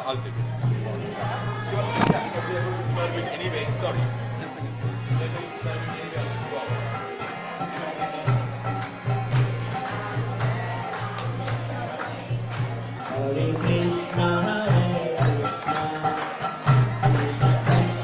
I'll take it. Sure. Yeah, we are going to serve it anyway. Sorry. We are going to serve it anyway. Hare Krishna, Hare Krishna, Krishna Krishna, Hare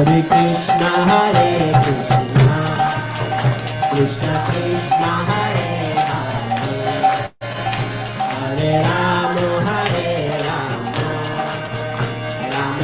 Hare Krishna, Hare Krishna, Krishna Krishna, Hare Hare, Hare Rama, Hare Rama, Rama Rama, Hare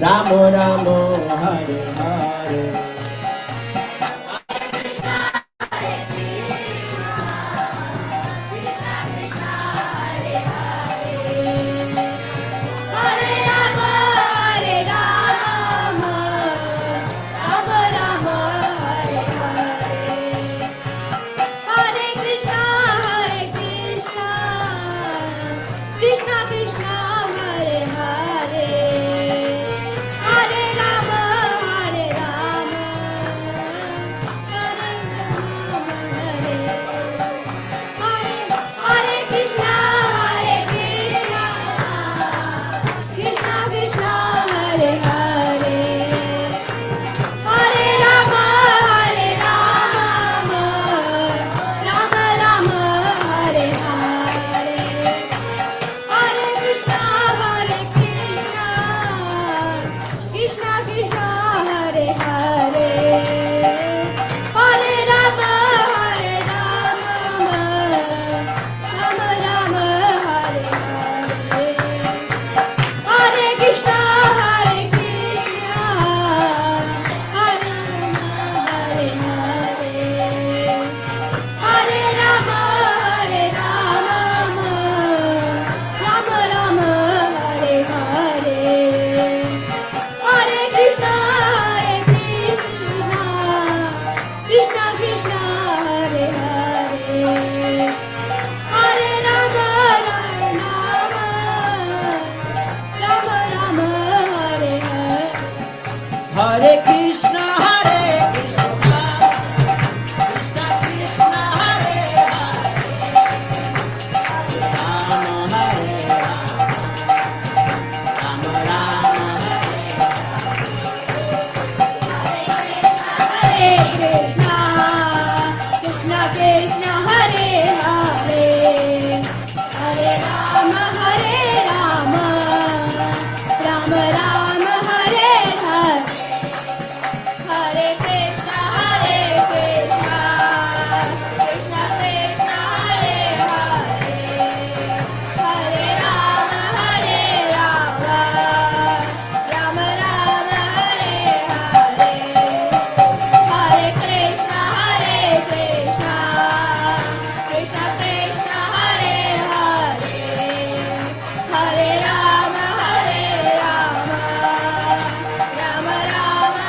Rama Rama, Hare Hare. Hare Hare Krishna, Krishna Krishna, Hare Hare, Rama Hare Rama, Rama Rama Hare Krishna, Krishna Krishna, Hare Hare, Hare Rama, Rama Rama, Hare Hare, Hare Krishna, Krishna Krishna, Hare Hare, Hare Rama, Rama Rama, Hare Hare. Hare Krishna, Krishna Krishna, Hare Hare, Hare Rama, Rama Rama,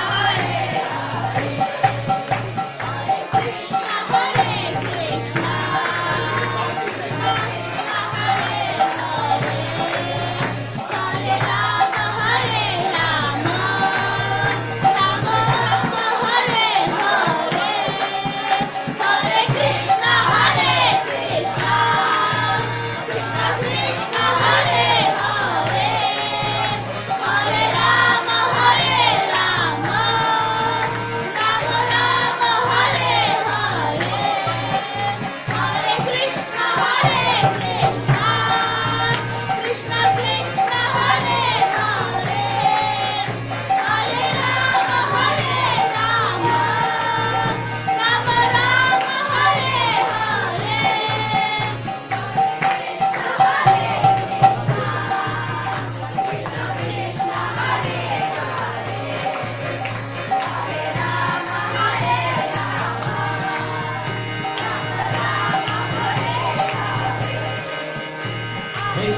Hare Hare.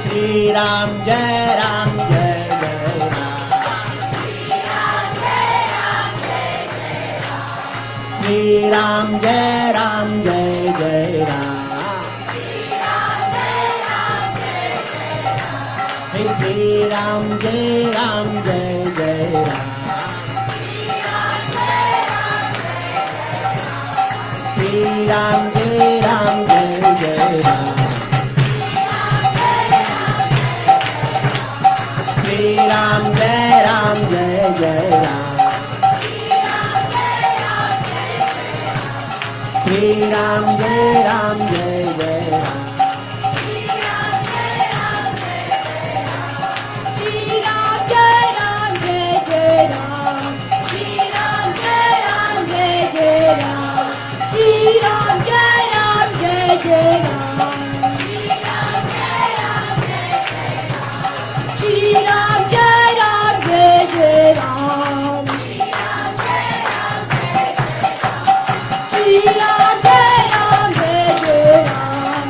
Shri Ram, Jai Ram, Jai Jai Ram. Shri Ram, Jai Ram, Jai Jai Ram. Hey, Shri Ram, Jai Ram, Jai Jai Ram. Shri Ram, Jai Ram, Jai Jai Ram. Shri Ram, Jai Ram, Jai Jai Ram. Shri Ram, Jai Ram, Jai Jai Ram. Shri Ram, Jai Ram, Jai Jai Ram. Shri Ram, Jai Ram, Jai Jai Ram. Shri Ram, Jai Ram, Jai Jai Ram. Shri Ram, Jai Ram, Jai Jai Ram. Shri Ram, Jai Ram, Jai Jai Ram.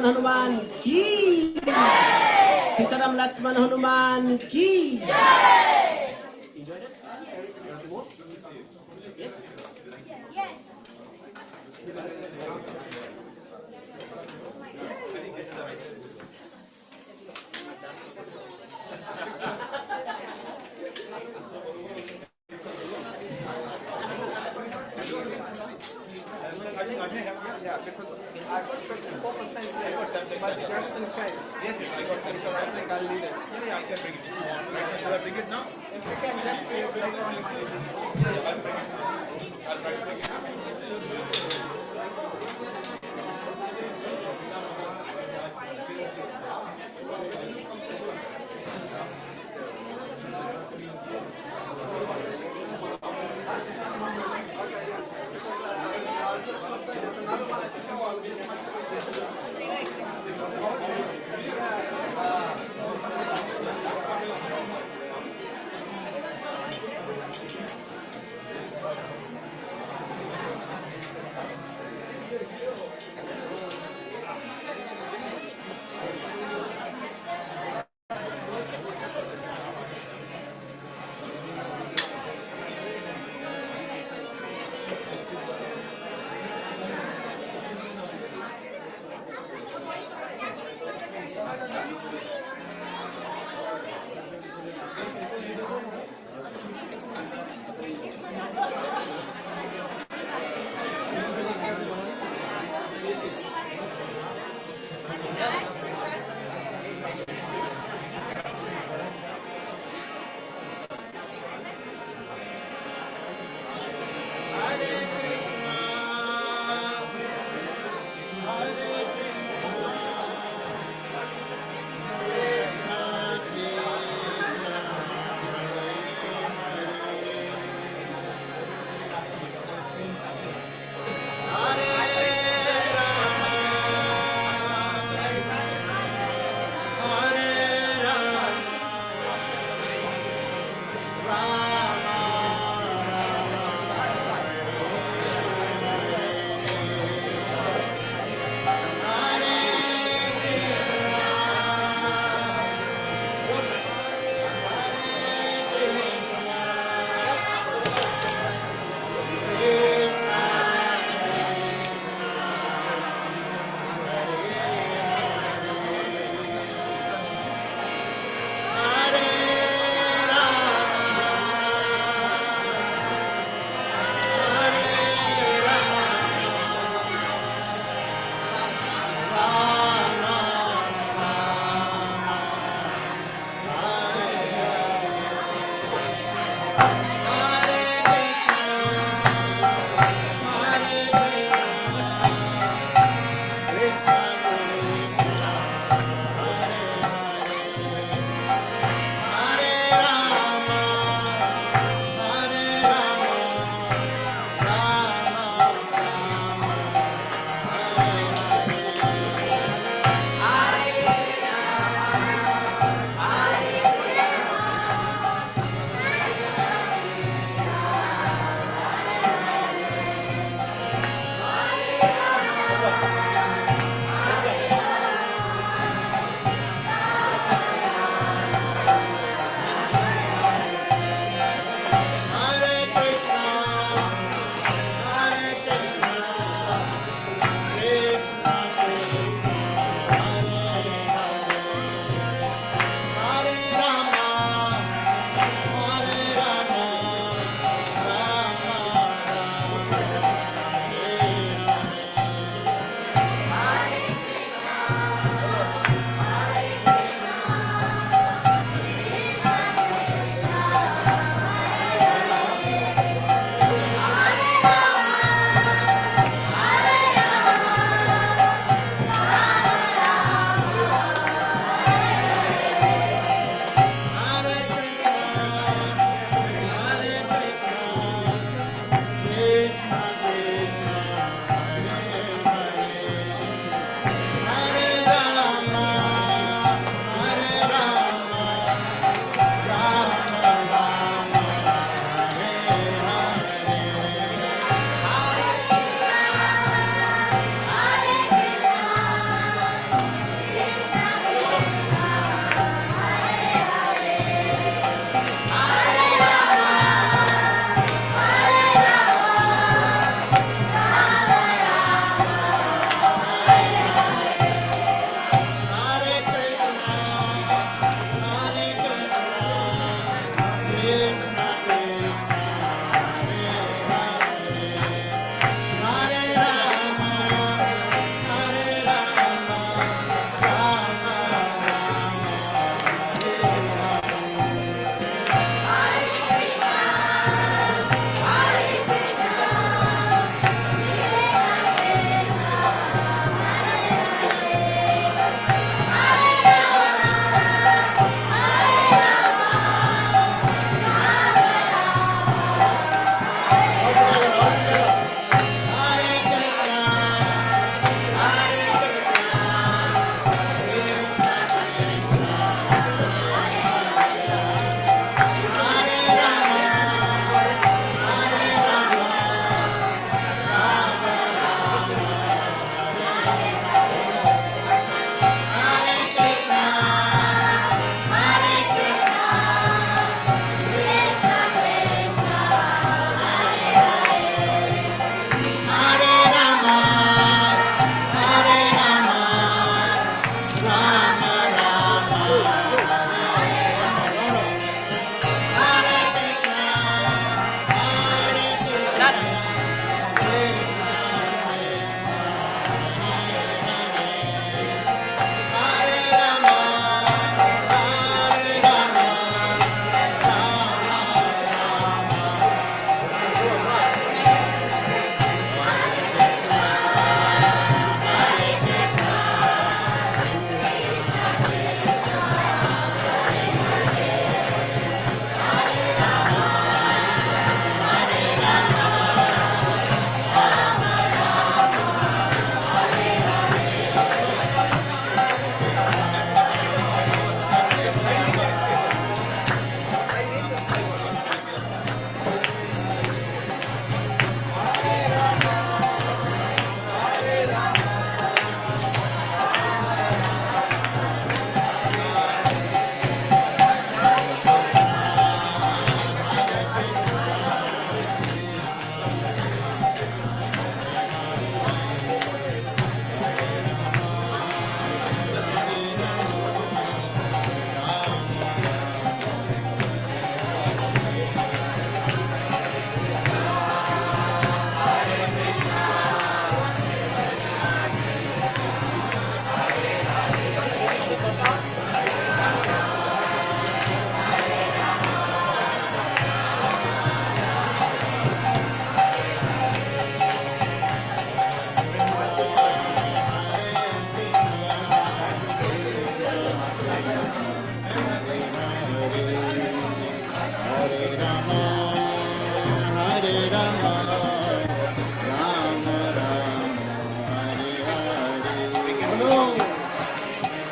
Hanuman की सीताराम लक्ष्मण हनुमान की I may have, yeah, because I got 54% left, but just in case. Yes, I got 74. I think I'll leave it. Yeah, I can bring it. Should I bring it now? If you can just be later on, please. Yeah, I'll bring it. I'll try to bring it.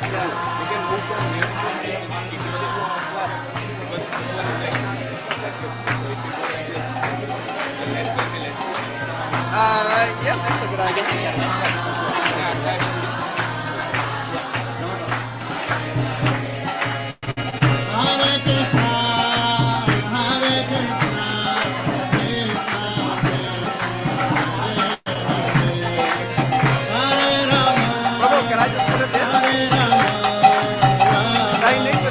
Yeah, you can move from here to here if you want to swap. Because this one is like this. So if you go like this, the length will be less. Yeah, that's a good idea. Hare Krishna, Hare Krishna, Hare Rama, Prabhu, can I just put it there? Hare Rama, I need to.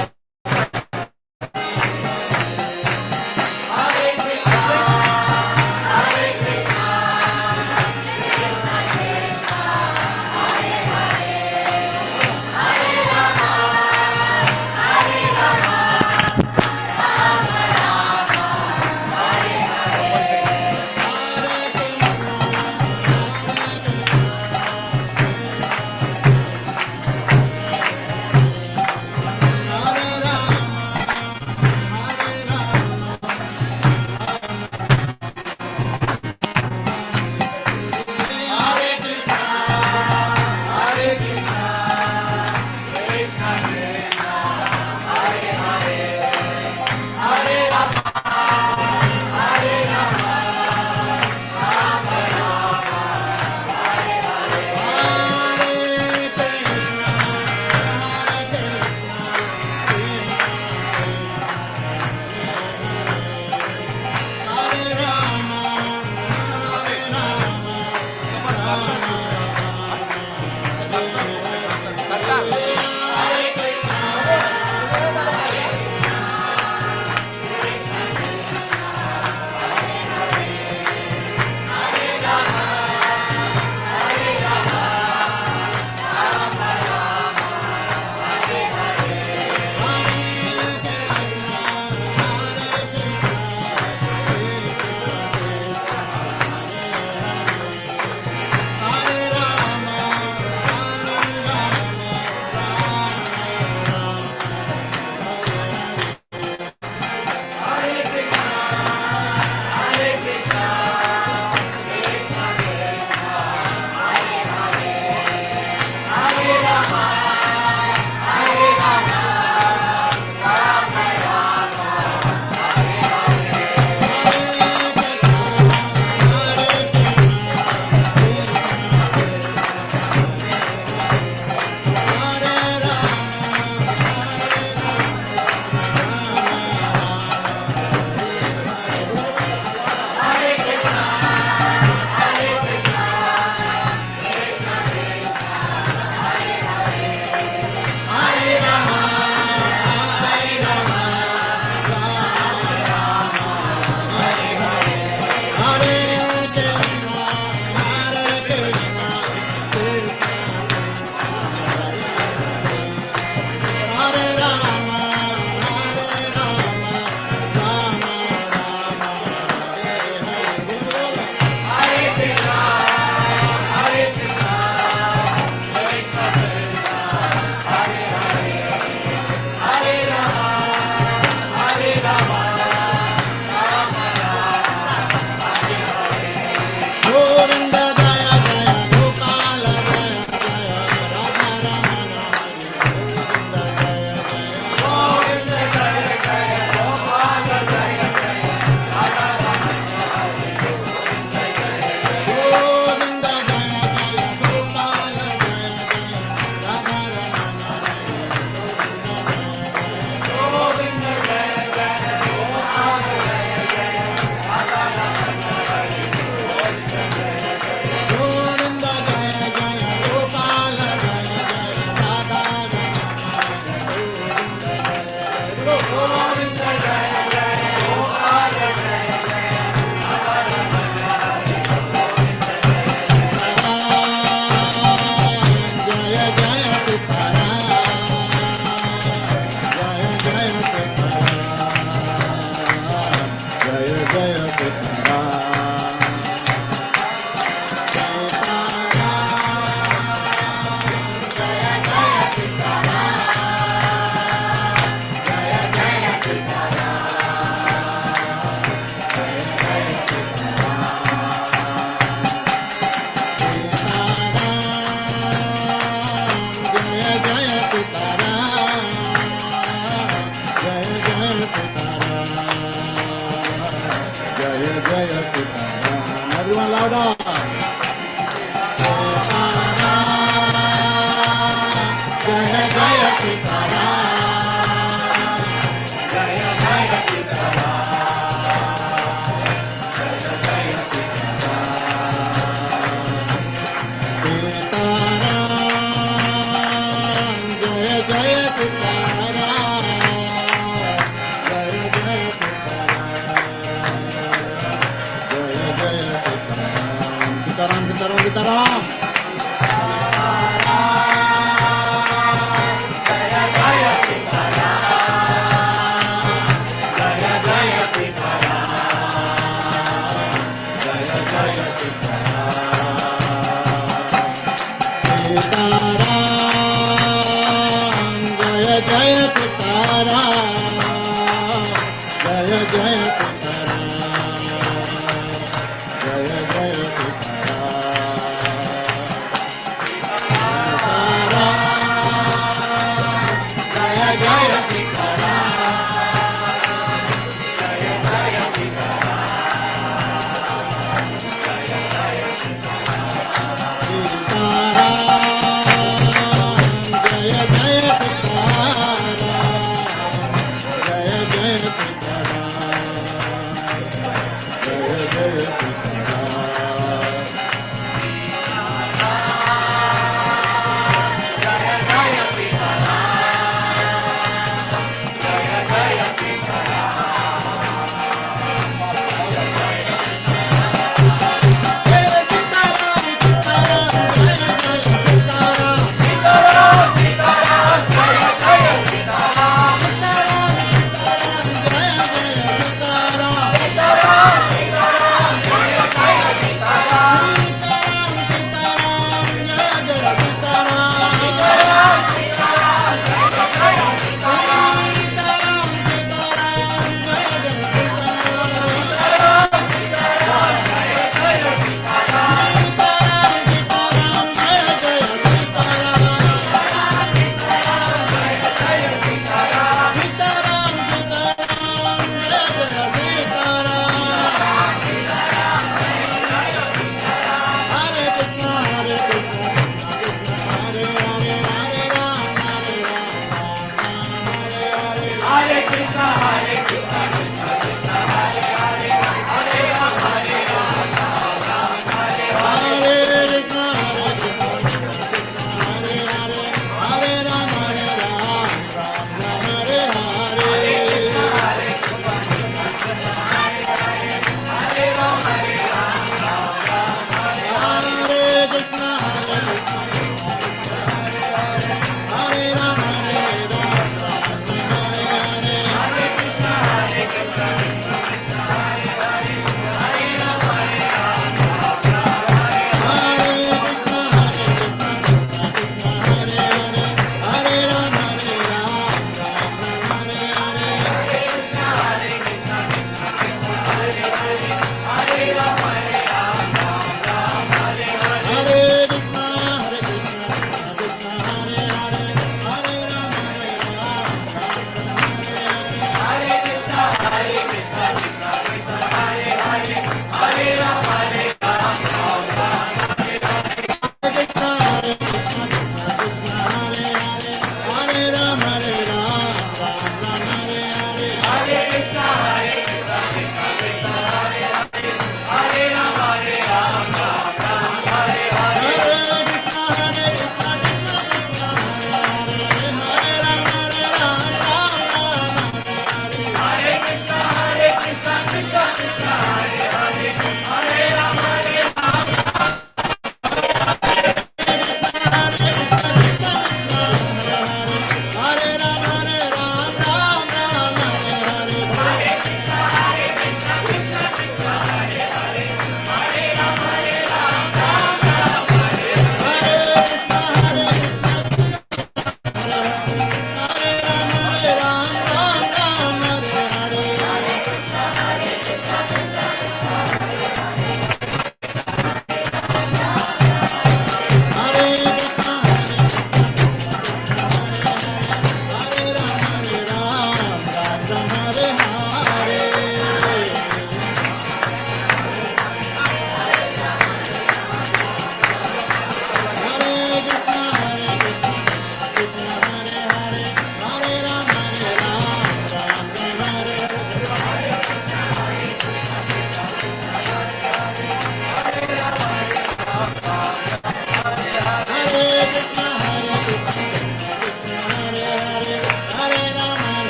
Sitaram.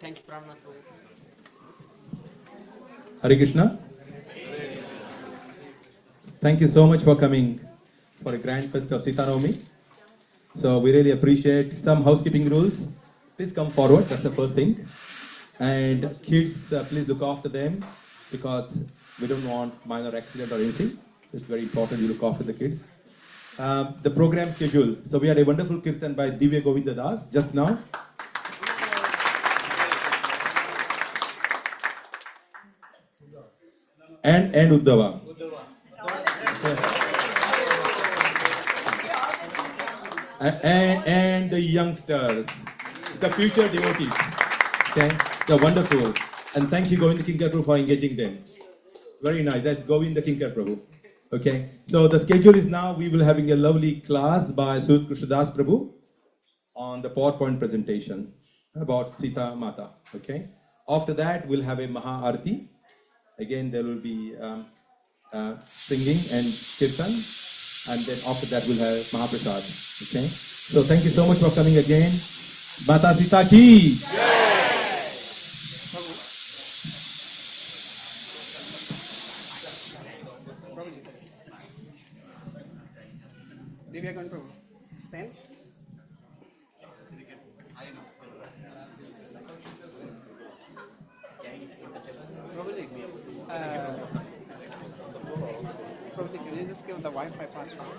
Thanks, Pramnath. Hare Krishna. Thank you so much for coming for a grand fest of Sita Navami. So we really appreciate some housekeeping rules. Please come forward, that's the first thing. And kids, please look after them because we don't want minor accident or anything. It's very important you look after the kids. The program schedule. So we had a wonderful kirtan by Divya Govinda Das just now. And Uddhava. And the youngsters, the future devotees. Okay, they're wonderful. And thank you, Govinda Kinkar Prabhu, for engaging them. It's very nice. That's Govinda Kinkar Prabhu. Okay, so the schedule is now we will having a lovely class by Sud Krishnadas Prabhu on the PowerPoint presentation about Sita Mata. Okay, after that we'll have a Maha Arati. Again, there will be singing and kirtan, and then after that we'll have Mahaprasad. Okay, so thank you so much for coming again. Mata Sita ki! We are going to stand. Prabhuji, Prabhuji, can you just give the Wi-Fi password?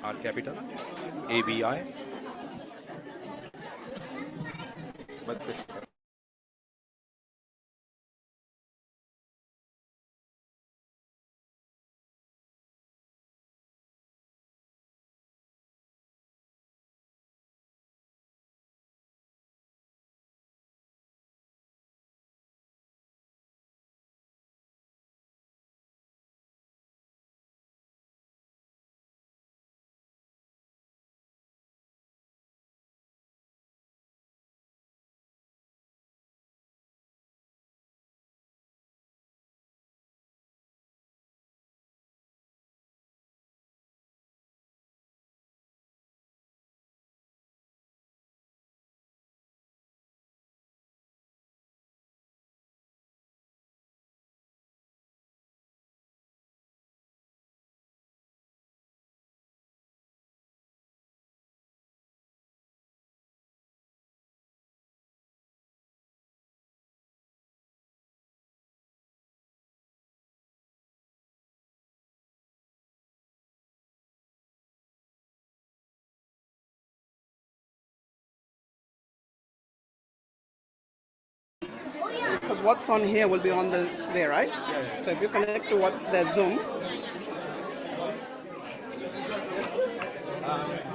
R capital, ABI. Because what's on here will be on this there, right? Yes. So if you connect to what's the Zoom,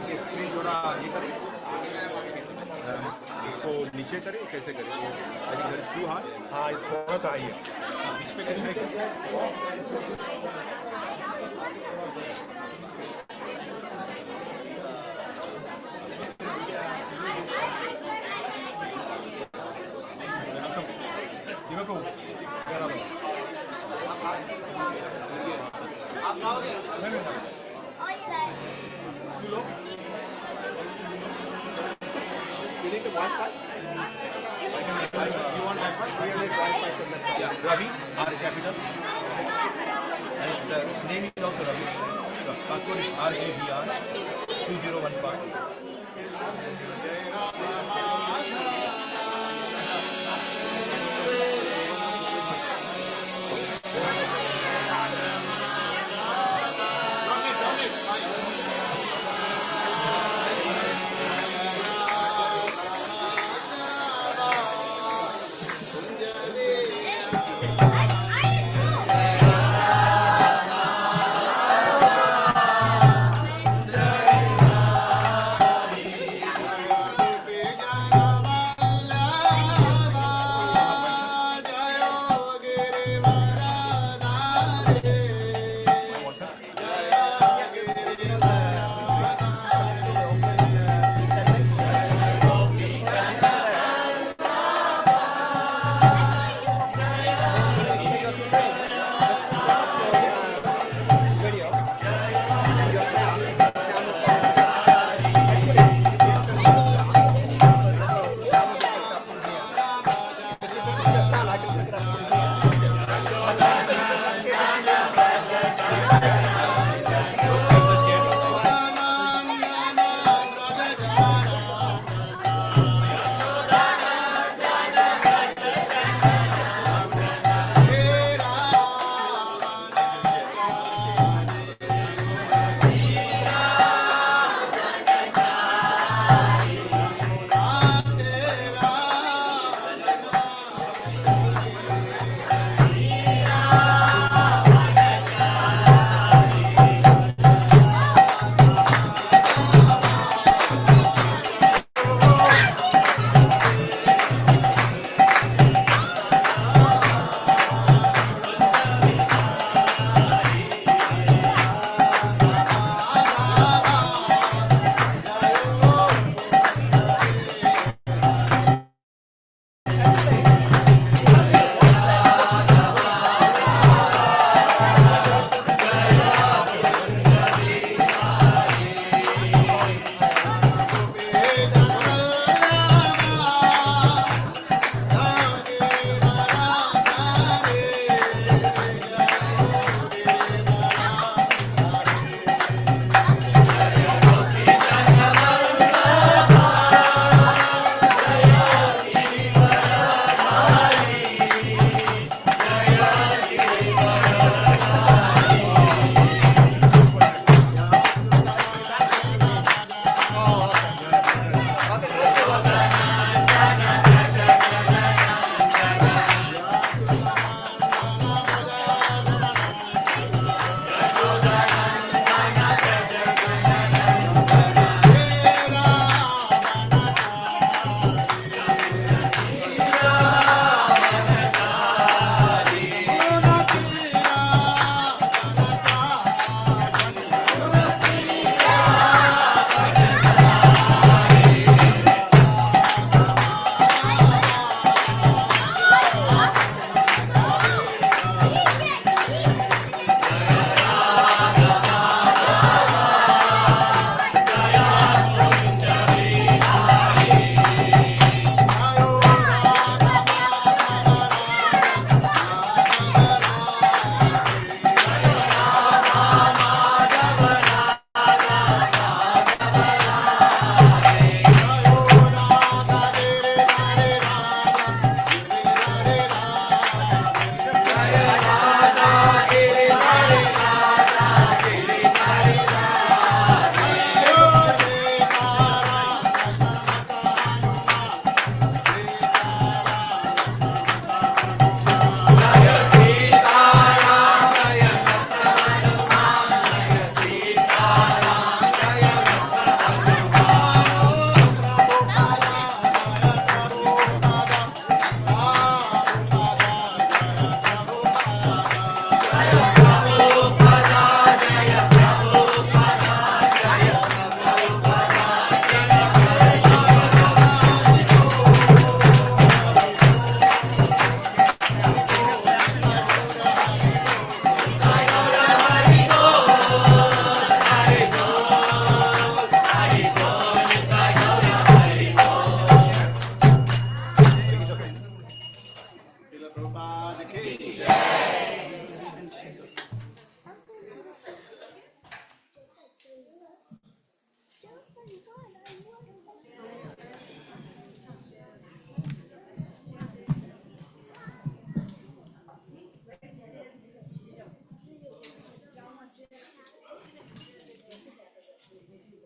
ये screen थोड़ा ये करें, इसको नीचे करें, कैसे करें? I think there is too hard. हाँ, थोड़ा सा ही है. इस पे कैसे करें? you need the Wi-Fi? You want Wi-Fi? You need Wi-Fi to let Yeah, Ravi, R capital. And the name is also Ravi. The password is RAVR 2015.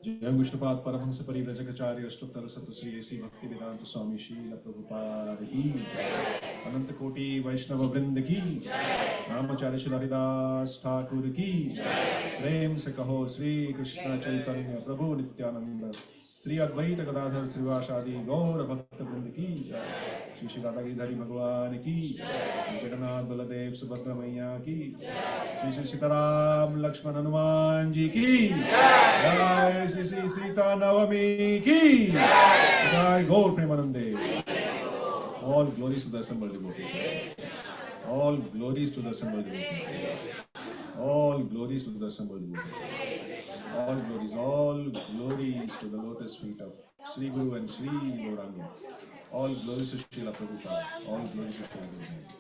जय विष्णुपाद परमहंस परिव्रजकाचार्य अष्टोत्तर शतश्री ऐसी भक्ति वेदांत स्वामी श्रील प्रभुपाद की जय। अनंत कोटि वैष्णव वृंद की जय। नामाचार्य श्री हरिदास ठाकुर की जय। प्रेम से कहो श्री कृष्ण चैतन्य प्रभु नित्यानंद श्री अद्वैत गदाधर श्रीवासादि गौर भक्त वृंद की जय। श्री श्री राधा गिरिधरी भगवान की जय। जगन्नाथ बलदेव सुभद्रा मैया की श्री श्री सीताराम लक्ष्मण हनुमान जी की जय। श्री श्री सीता नवमी की जय। गौर प्रेमानंदे। All glories to the assembled devotees. All glories to the assembled devotees. All glories to the assembled devotees. All glories to the lotus feet of Sri Guru and Sri Gauranga. All glories to Srila Prabhupada. All glories to Srila Guru.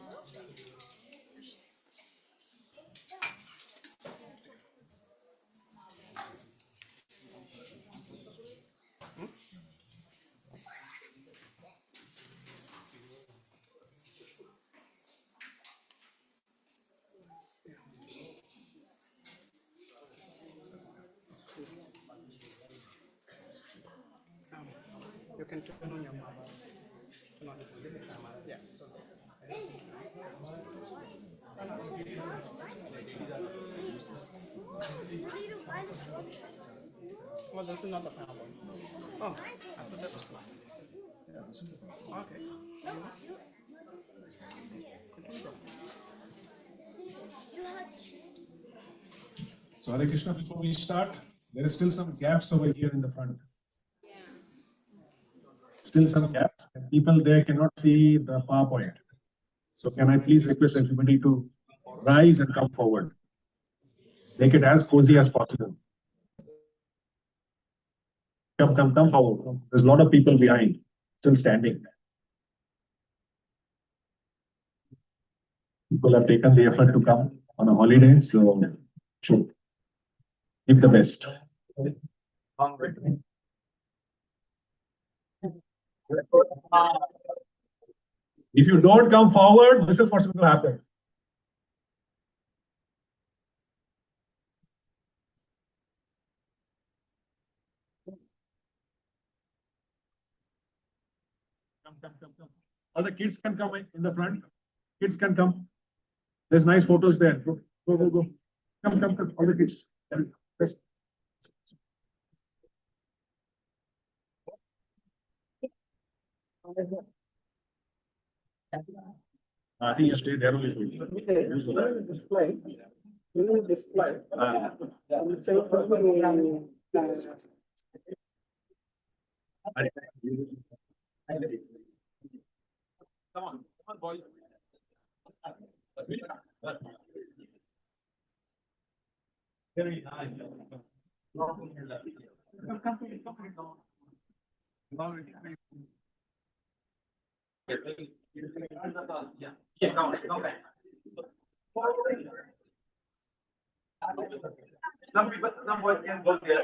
You can turn on your mobile. Turn on your camera. Yeah. So. Well, this is not the PowerPoint. Oh, I thought that was mine. Yeah, this is the point. Okay. So Hare Krishna, before we start, there is still some gaps over here in the front. Still some gaps, and people there cannot see the PowerPoint. So can I please request everybody to rise and come forward? Make it as cozy as possible. Come forward. There's a lot of people behind, still standing. People have taken the effort to come on a holiday, so should give the best. If you don't come forward, this is what's going to happen. Come. All the kids can come in the front. Kids can come. There's nice photos there. Go. Come. All the kids. Yes. I think you stay there only. Display. Display. Come on, boy. Very nice. Yeah, come back. Some boys can go there.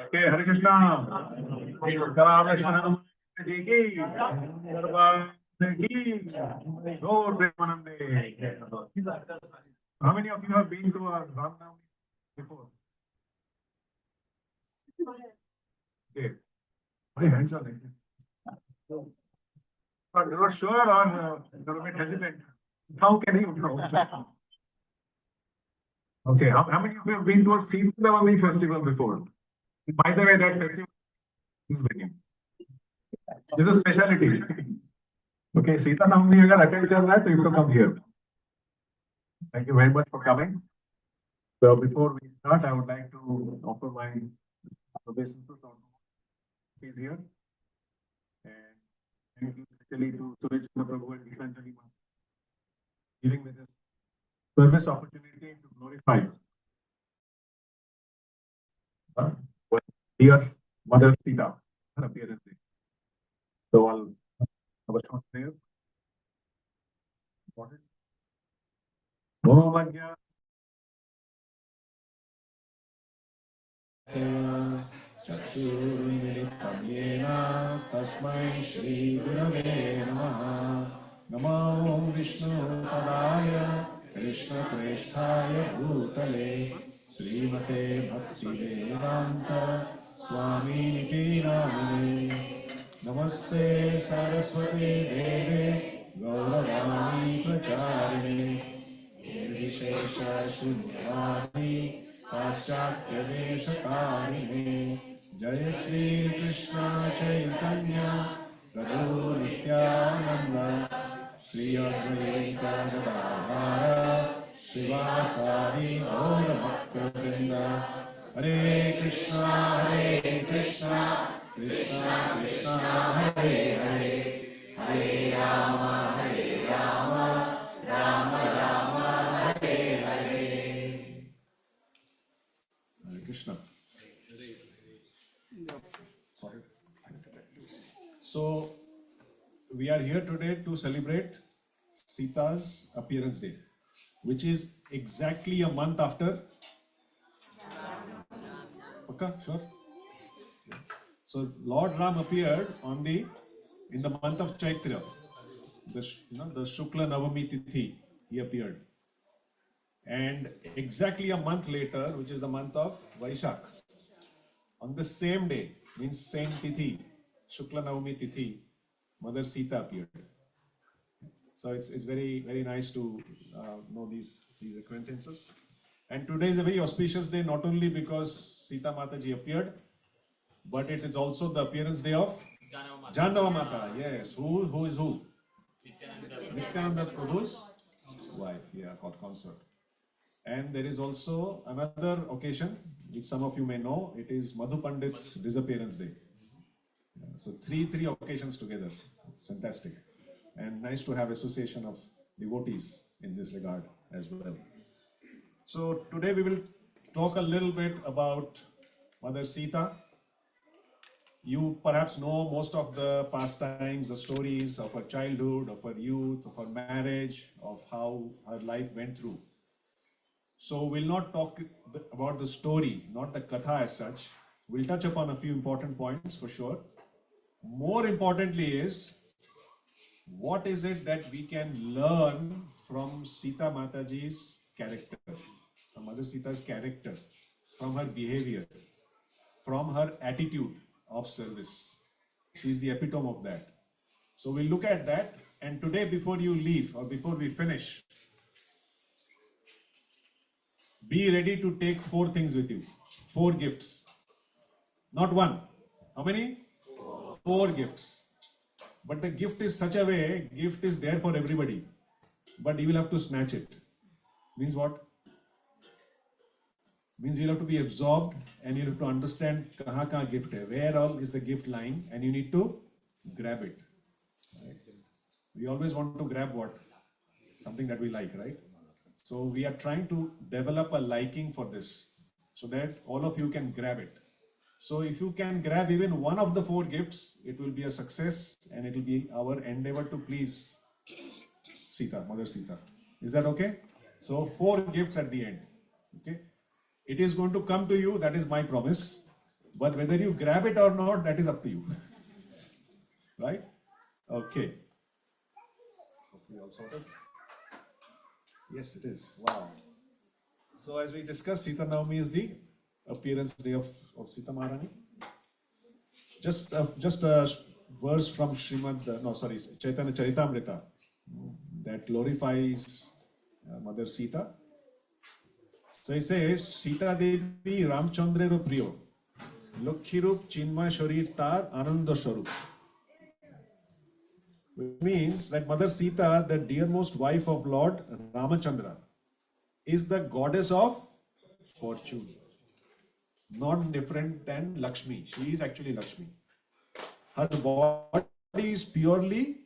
Okay, Hare Krishna. Ram Lakshmana ji ki, Sarva ki, Gaur Premanande. How many of you have been to a Ram Navami before? Okay. Very hands on it. But you're not sure or you're a bit hesitant? How can you know? Okay, how many of you have been to a Sita Navami festival before? By the way, that festival is very. This is a speciality. Okay, Sita Navami agar attend kar raha hai, to you have to come here. Thank you very much for coming. So before we start, I would like to offer my obeisances on who is here. And thank you especially to Suresh Prabhu and Gitanjali giving me this service opportunity to glorify dear Mother Sita, her appearance. So I'll have a short prayer. Om Agya Chakshurmilitam तस्मै श्री गुरवे नमः नमो विष्णुपदाय कृष्णप्रेष्ठाय भूतले श्रीमते भक्तिवेदान्त स्वामीनिति नामिने नमस्ते सरस्वती देवे गौरवाणी प्रचारिणे निर्विशेष शून्यवादी पाश्चात्यदेशकारिणे जय श्री कृष्ण चैतन्य प्रभु नित्यानंद श्री अद्वैत गदाधर शिवासादि गौर भक्तवृंद हरे Krishna Krishna Krishna Hare Hare Hare Ram Ram Ram Hare Hare Hare Krishna. Sorry. So we are here today to celebrate Sita's appearance day, which is exactly a month after. Okay, sure. So Lord Ram appeared in the month of Chaitra, the Shukla Navami Tithi. He appeared, and exactly a month later, which is the month of Vaishak, on the same day, means same Tithi, Shukla Navami Tithi, Mother Sita appeared. So it's very nice to know these acquaintances. And today is a very auspicious day, not only because Sita Mataji appeared, but it is also the appearance day of Janava Mata. Yes, who is who? Nityananda Prabhu's wife, yeah, called consort. And there is also another occasion which some of you may know. It is Madhu Pandit's disappearance day. Yeah, so three occasions together. It's fantastic, and nice to have association of devotees in this regard as well. So today we will talk a little bit about Mother Sita. You perhaps know most of the pastimes, the stories of her childhood, of her youth, of her marriage, of how her life went through. So we'll not talk about the story, not the katha as such. We'll touch upon a few important points for sure. More importantly is, what is it that we can learn from Sita Mataji's character, from Mother Sita's character, from her behavior, from her attitude of service. She is the epitome of that. So we'll look at that, and today before you leave or before we finish, be ready to take 4 things with you. 4 gifts. Not one. How many? 4 gifts. But the gift is such a way, gift is there for everybody. But you will have to snatch it. Means what? Means you'll have to be absorbed and you have to understand kahan gift hai, where all is the gift lying, and you need to grab it. Right? We always want to grab what? Something that we like, right? So we are trying to develop a liking for this so that all of you can grab it. So if you can grab even one of the 4 gifts, it will be a success, and it will be our endeavor to please Sita, Mother Sita. Is that okay? So 4 gifts at the end. Okay. It is going to come to you, that is my promise. But whether you grab it or not, that is up to you. Right? Okay. Hopefully all sorted. Yes, it is. Wow. So as we discussed, Sita Navami is the appearance day of Sita Maharani. Just a verse from Chaitanya Charitamrita that glorifies Mother Sita. So it says, Sita Devi Ramchandrero Priyo, Lokhirup Chinmay Sharir Tar Ananda Sharup. Which means that Mother Sita, the dearmost wife of Lord Ramachandra, is the goddess of fortune. Not different than Lakshmi. She is actually Lakshmi. Her body is purely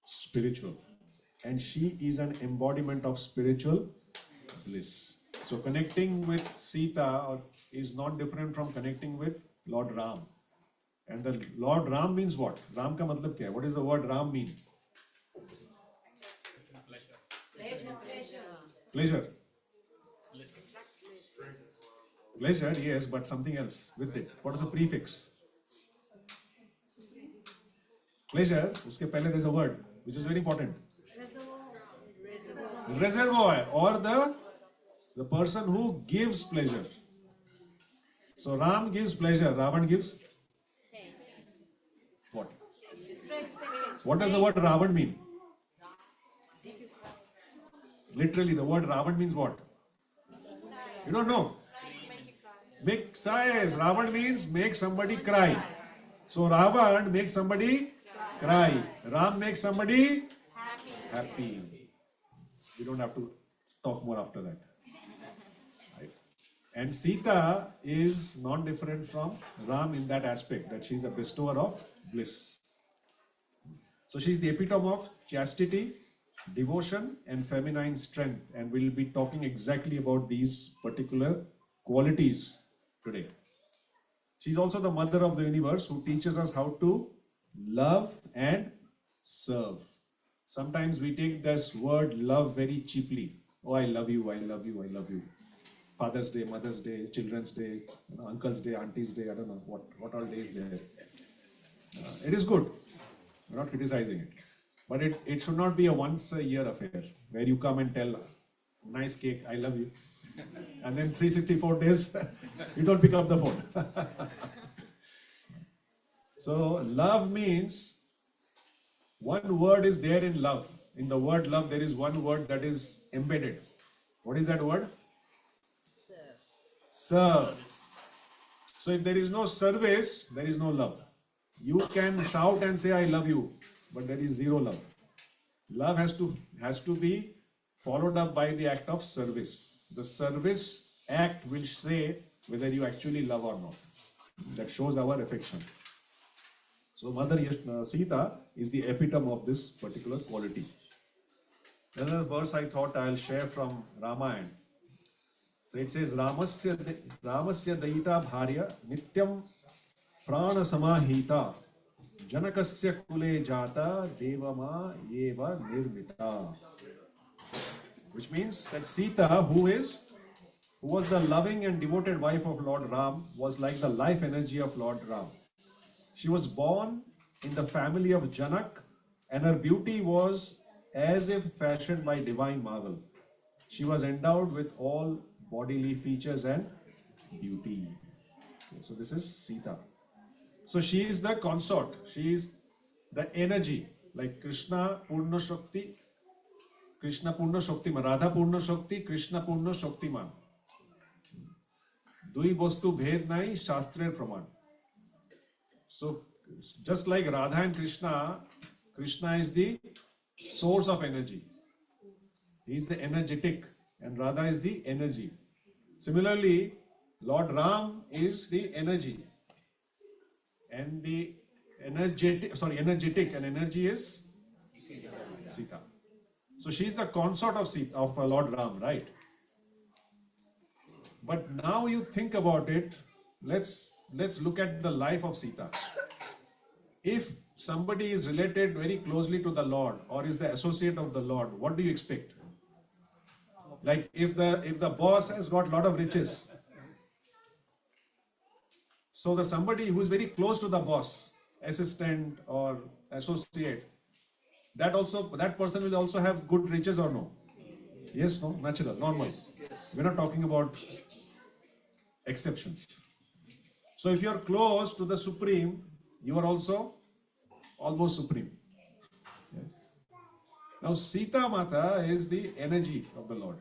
spiritual, and she is an embodiment of spiritual bliss. So connecting with Sita is not different from connecting with Lord Ram. And the Lord Ram means what? Ram ka matlab kya hai? What does the word Ram mean? Pleasure. Pleasure, yes, but something else with it. What is the prefix? pleasure, उसके पहले there's a word which is very important. Reservoir, or the person who gives pleasure. So Ram gives pleasure, Ravan gives what? What does the word Ravan mean? Literally, the word Ravan means what? You don't know? Make sighs. Ravan means make somebody cry. So Ravan makes somebody cry. Ram makes somebody happy. We don't have to talk more after that. Right? And Sita is not different from Ram in that aspect, that she's the bestower of bliss. So she's the epitome of chastity, devotion, and feminine strength. And we'll be talking exactly about these particular qualities today. She's also the mother of the universe who teaches us how to love and serve. Sometimes we take this word love very cheaply. Oh, I love you, I love you, I love you. Father's Day, Mother's Day, Children's Day, Uncle's Day, Auntie's Day, I don't know what all days there. It is good. We're not criticizing it. But it should not be a once a year affair where you come and tell, nice cake, I love you. And then 364 days, you don't pick up the phone. So love means, one word is there in love. In the word love, there is one word that is embedded. What is that word? Serve. So if there is no service, there is no love. You can shout and say, I love you, but there is zero love. Love has to be followed up by the act of service. The service act will say whether you actually love or not. That shows our affection. So Mother Sita is the epitome of this particular quality. Another verse I thought I'll share from Ramayana. So it says, Ramasya Daita Bharya Nityam Prana Samahita Janakasya Kule Jata Devama Yeva Nirmita. Which means that Sita, who was the loving and devoted wife of Lord Ram, was like the life energy of Lord Ram. She was born in the family of Janak, and her beauty was as if fashioned by divine marvel. She was endowed with all bodily features and beauty. Okay, so this is Sita. So she is the consort. She is the energy, like Krishna Purna Shakti, Krishna Purna Shaktiman, Radha Purna Shakti, Krishna Purna Shaktiman. Dui bostu bhed nai shastrer praman. So just like Radha and Krishna, Krishna is the source of energy. He is the energetic and Radha is the energy. Similarly, Lord Ram is the energy. And the energetic and energy is Sita. So she is the consort of Lord Ram, right? But now you think about it, let's look at the life of Sita. If somebody is related very closely to the Lord or is the associate of the Lord, what do you expect? Like if the boss has got a lot of riches, so the somebody who is very close to the boss, assistant or associate, that person will also have good riches or no? Yes, no, natural, normal. We're not talking about exceptions. So if you're close to the Supreme, you are also almost supreme. Yes. Now Sita Mata is the energy of the Lord.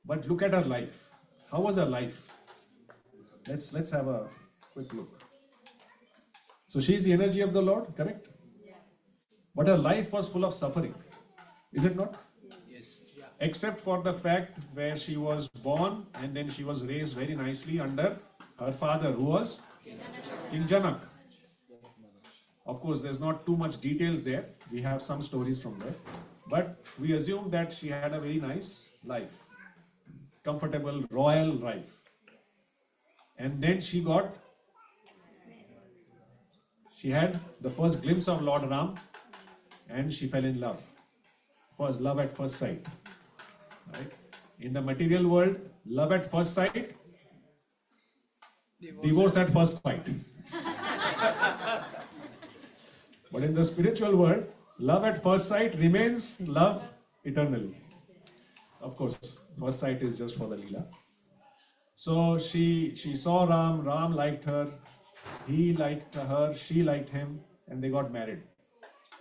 But look at her life. How was her life? Let's have a quick look. So she is the energy of the Lord, correct? But her life was full of suffering. Is it not? Yes. Except for the fact where she was born and then she was raised very nicely under her father, who was King Janak. Of course, there's not too much details there. We have some stories from there. But we assume that she had a very nice life. Comfortable, royal life. And then she had the first glimpse of Lord Ram and she fell in love. First, love at first sight. Right? In the material world, love at first sight, divorce at first fight. But in the spiritual world, love at first sight remains love eternally. Of course, first sight is just for the Leela. So she saw Ram, Ram liked her, he liked her, she liked him, and they got married.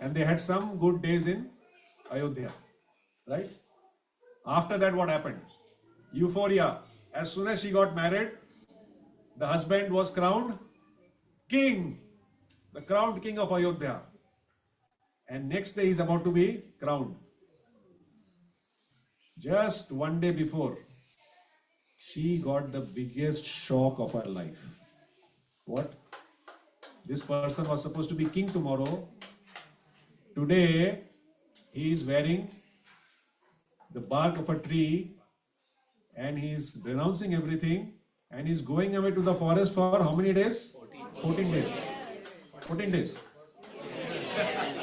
And they had some good days in Ayodhya, right? After that, what happened? Euphoria. As soon as she got married, the husband was crowned king, the crowned king of Ayodhya. And next day he's about to be crowned. Just one day before, she got the biggest shock of her life. What? This person was supposed to be king tomorrow. Today, he is wearing the bark of a tree and he is renouncing everything and he is going away to the forest for how many days? 14 days. 14 days.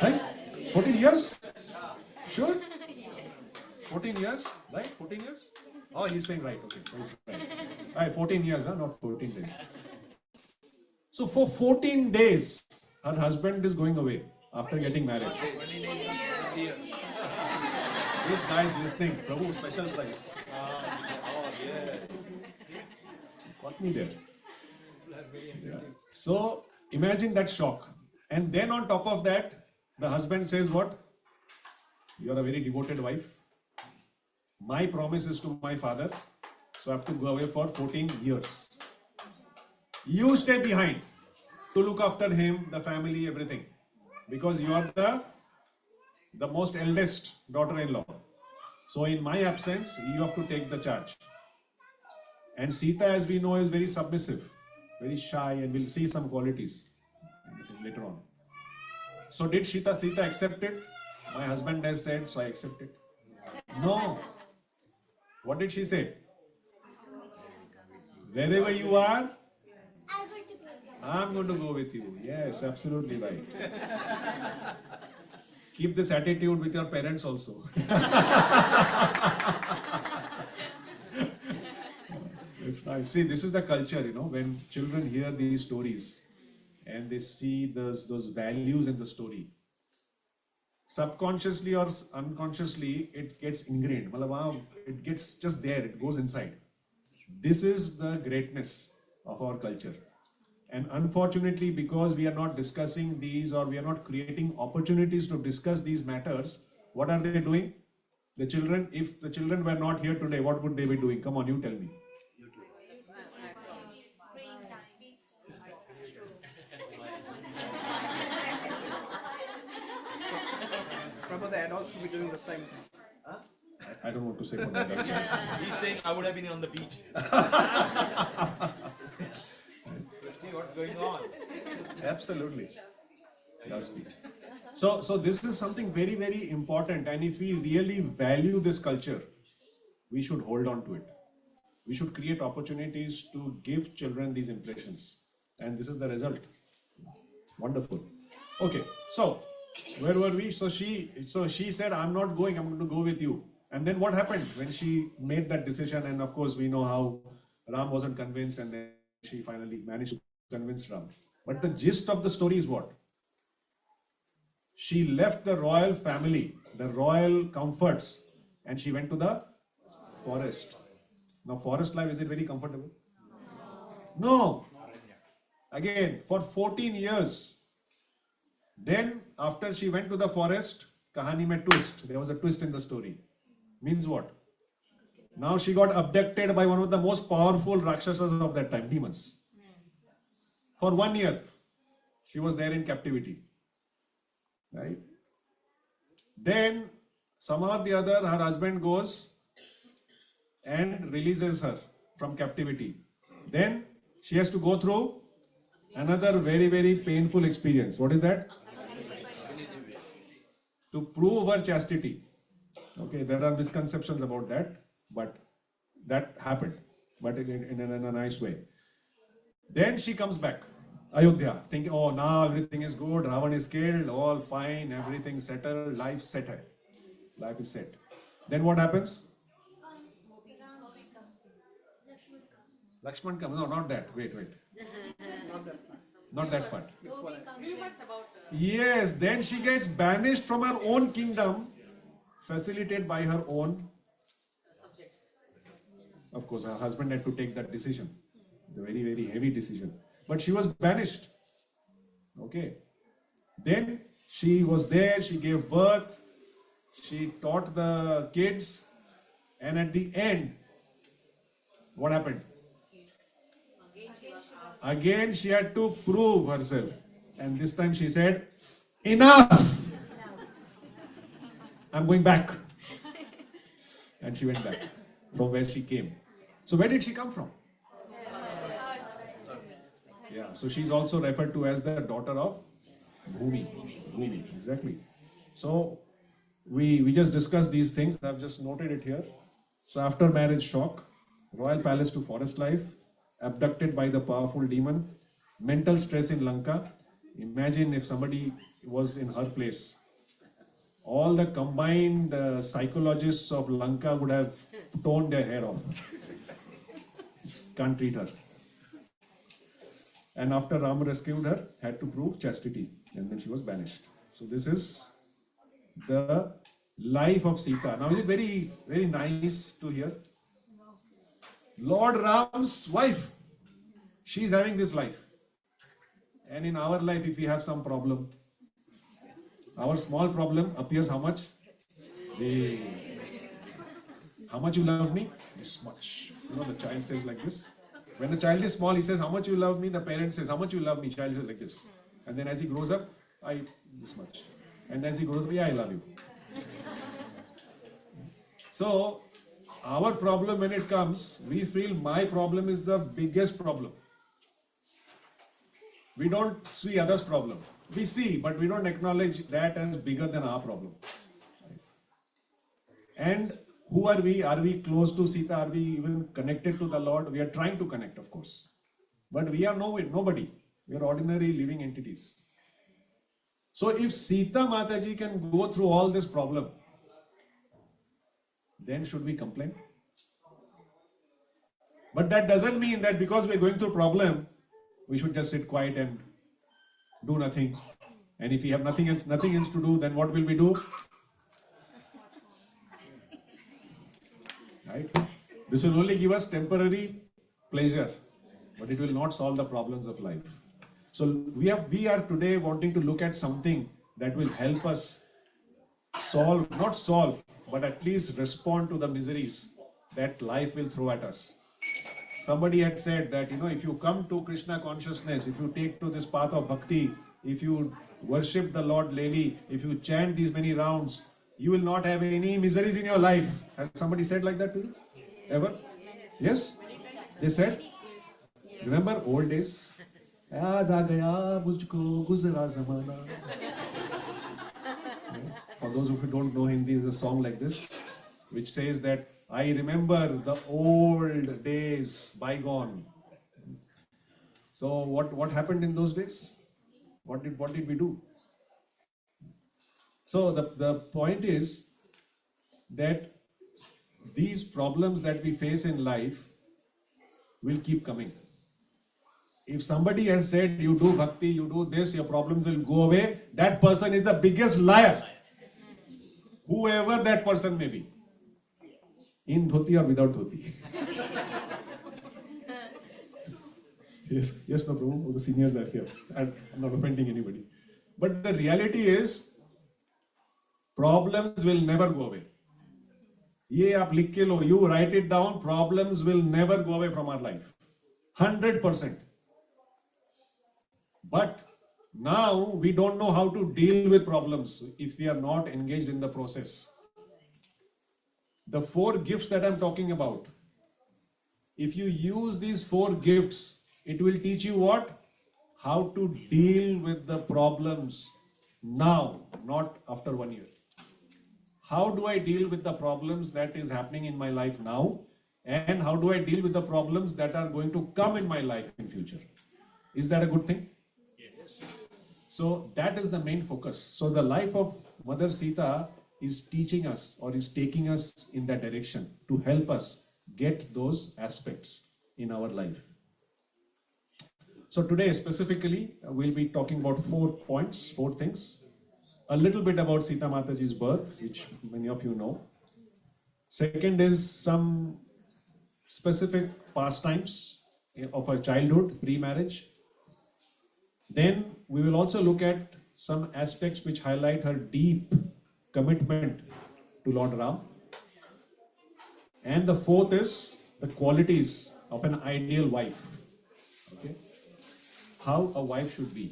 Right? 14 years? Sure? 14 years? Right? 14 years? Oh, he's saying right. Okay. He's right. Right, 14 years, not 14 days. So for 14 days, her husband is going away after getting married. This guy is listening. Prabhu, special prize. Got me there. Yeah. So imagine that shock. And then on top of that, the husband says what? You are a very devoted wife. My promise is to my father, so I have to go away for 14 years. You stay behind to look after him, the family, everything. Because you are the most eldest daughter-in-law. So in my absence, you have to take the charge. And Sita, as we know, is very submissive, very shy, and we'll see some qualities later on. So did Sita accept it? My husband has said, so I accept it. No. What did she say? Wherever you are, I'm going to go with you. Yes, absolutely right. Keep this attitude with your parents also. It's nice. See, this is the culture, when children hear these stories and they see those values in the story. Subconsciously or unconsciously, it gets ingrained. It gets just there, it goes inside. This is the greatness of our culture. And unfortunately, because we are not discussing these or we are not creating opportunities to discuss these matters, what are they doing? The children, if the children were not here today, what would they be doing? Come on, you tell me. Prabhu, the adults will be doing the same thing. I don't want to say for that. That's He's saying I would have been on the beach. Christy, what's going on? Absolutely. Last speech. So this is something very, very important. And if we really value this culture, we should hold on to it. We should create opportunities to give children these impressions. And this is the result. Wonderful. Okay, so where were we? So she said, I'm not going, I'm going to go with you. And then what happened when she made that decision? And of course, we know how Ram wasn't convinced and then she finally managed to convince Ram. But the gist of the story is what? She left the royal family, the royal comforts, and she went to the forest. Now, forest life, is it very comfortable? No. Again, for 14 years. Then, after she went to the forest, kahani mein twist. There was a twist in the story. Means what? Now she got abducted by one of the most powerful Rakshasas of that time, demons. For 1 year, she was there in captivity. Right? Then, somehow or the other, her husband goes and releases her from captivity. Then, she has to go through another very, very painful experience. What is that? To prove her chastity. Okay, there are misconceptions about that, but that happened, but in a nice way. Then she comes back, Ayodhya, thinking, oh, now everything is good, Ravan is killed, all fine, everything settled, life set hai. Life is set. Then what happens? Lakshman comes. No, not that. Wait. Not that part. Yes, then she gets banished from her own kingdom, facilitated by her own. Of course, her husband had to take that decision, the very, very heavy decision. But she was banished. Okay. Then she was there, she gave birth, she taught the kids, and at the end, what happened? Again, she had to prove herself. And this time she said, enough! I'm going back. And she went back from where she came. So where did she come from? Yeah, so she's also referred to as the daughter of Bhumi. Bhumi, exactly. So we just discussed these things. I've just noted it here. So after marriage shock, royal palace to forest life, abducted by the powerful demon, mental stress in Lanka. Imagine if somebody was in her place. All the combined psychologists of Lanka would have torn their hair off. Can't treat her. And after Ram rescued her, had to prove chastity. And then she was banished. So this is the life of Sita. Now is it very, very nice to hear? Lord Ram's wife, she's having this life. And in our life, if we have some problem, our small problem appears how much? Hey. How much you love me? This much. You know, the child says like this. When the child is small, he says, how much you love me? The parent says, how much you love me? Child says like this. And then as he grows up, this much. And as he grows up, yeah, I love you. So, our problem when it comes, we feel my problem is the biggest problem. We don't see others' problem. We see, but we don't acknowledge that as bigger than our problem. And who are we? Are we close to Sita? Are we even connected to the Lord? We are trying to connect, of course. But we are nobody. We are ordinary living entities. So if Sita Mataji can go through all this problem, then should we complain? But that doesn't mean that because we're going through problem, we should just sit quiet and do nothing. And if we have nothing else to do, then what will we do? Right? This will only give us temporary pleasure, but it will not solve the problems of life. So we are today wanting to look at something that will help us not solve, but at least respond to the miseries that life will throw at us. Somebody had said that, if you come to Krishna consciousness, if you take to this path of bhakti, if you worship the Lord daily, if you chant these many rounds, you will not have any miseries in your life. Has somebody said like that to you? Ever? Yes? They said? Remember old days? For those who don't know Hindi, there's a song like this, which says that I remember the old days bygone. So what happened in those days? What did we do? So the point is that these problems that we face in life will keep coming. If somebody has said you do bhakti, you do this, your problems will go away, that person is the biggest liar. Whoever that person may be. In dhoti or without dhoti. Yes, no problem. The seniors are here. I'm not offending anybody. But the reality is, problems will never go away. Ye aap likh ke lo, you write it down, problems will never go away from our life. 100%. But now we don't know how to deal with problems if we are not engaged in the process. The 4 gifts that I'm talking about, if you use these 4 gifts, it will teach you what? How to deal with the problems now, not after 1 year. How do I deal with the problems that is happening in my life now? And how do I deal with the problems that are going to come in my life in future? Is that a good thing? Yes. So that is the main focus. So the life of Mother Sita is teaching us or is taking us in that direction to help us get those aspects in our life. So today specifically, we'll be talking about 4 points, 4 things. A little bit about Sita Mataji's birth, which many of you know. Second is some specific pastimes of her childhood, pre-marriage. Then we will also look at some aspects which highlight her deep commitment to Lord Ram. And the fourth is the qualities of an ideal wife. Okay? How a wife should be.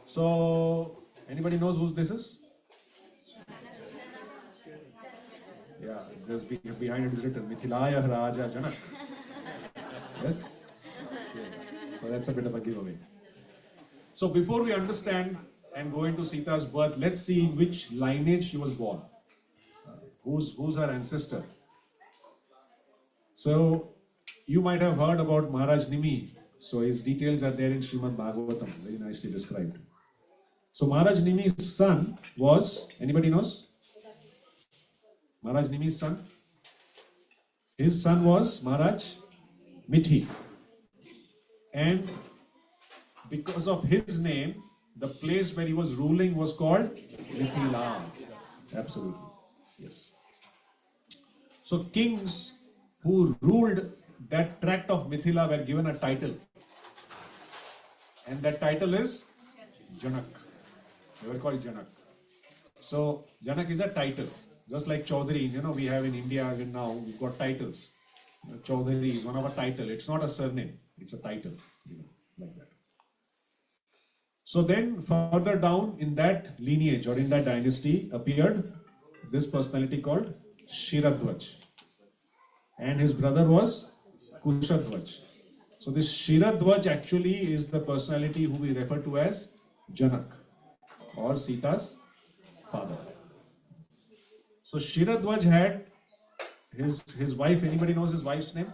So, anybody knows who this is? Yeah, just behind it is written Mithilaya Raja Janak. Yes? So that's a bit of a giveaway. So before we understand and go into Sita's birth, let's see in which lineage she was born. Who's her ancestor? So you might have heard about Maharaj Nimi. So his details are there in Srimad Bhagavatam, very nicely described. So Maharaj Nimi's son was, anybody knows? Maharaj Nimi's son? His son was Maharaj Mithi. And because of his name, the place where he was ruling was called Mithila. Absolutely. Yes. So kings who ruled that tract of Mithila were given a title. And that title is Janak. They were called Janak. So Janak is a title. Just like Chaudhary, we have in India even now, we've got titles. Chaudhary is one of a title. It's not a surname. It's a title, like that. So then further down in that lineage or in that dynasty appeared this personality called Shiradhwaj. And his brother was Kushadhwaj. So this Shiradhwaj actually is the personality who we refer to as Janak or Sita's father. So Shiradhwaj had his wife, anybody knows his wife's name?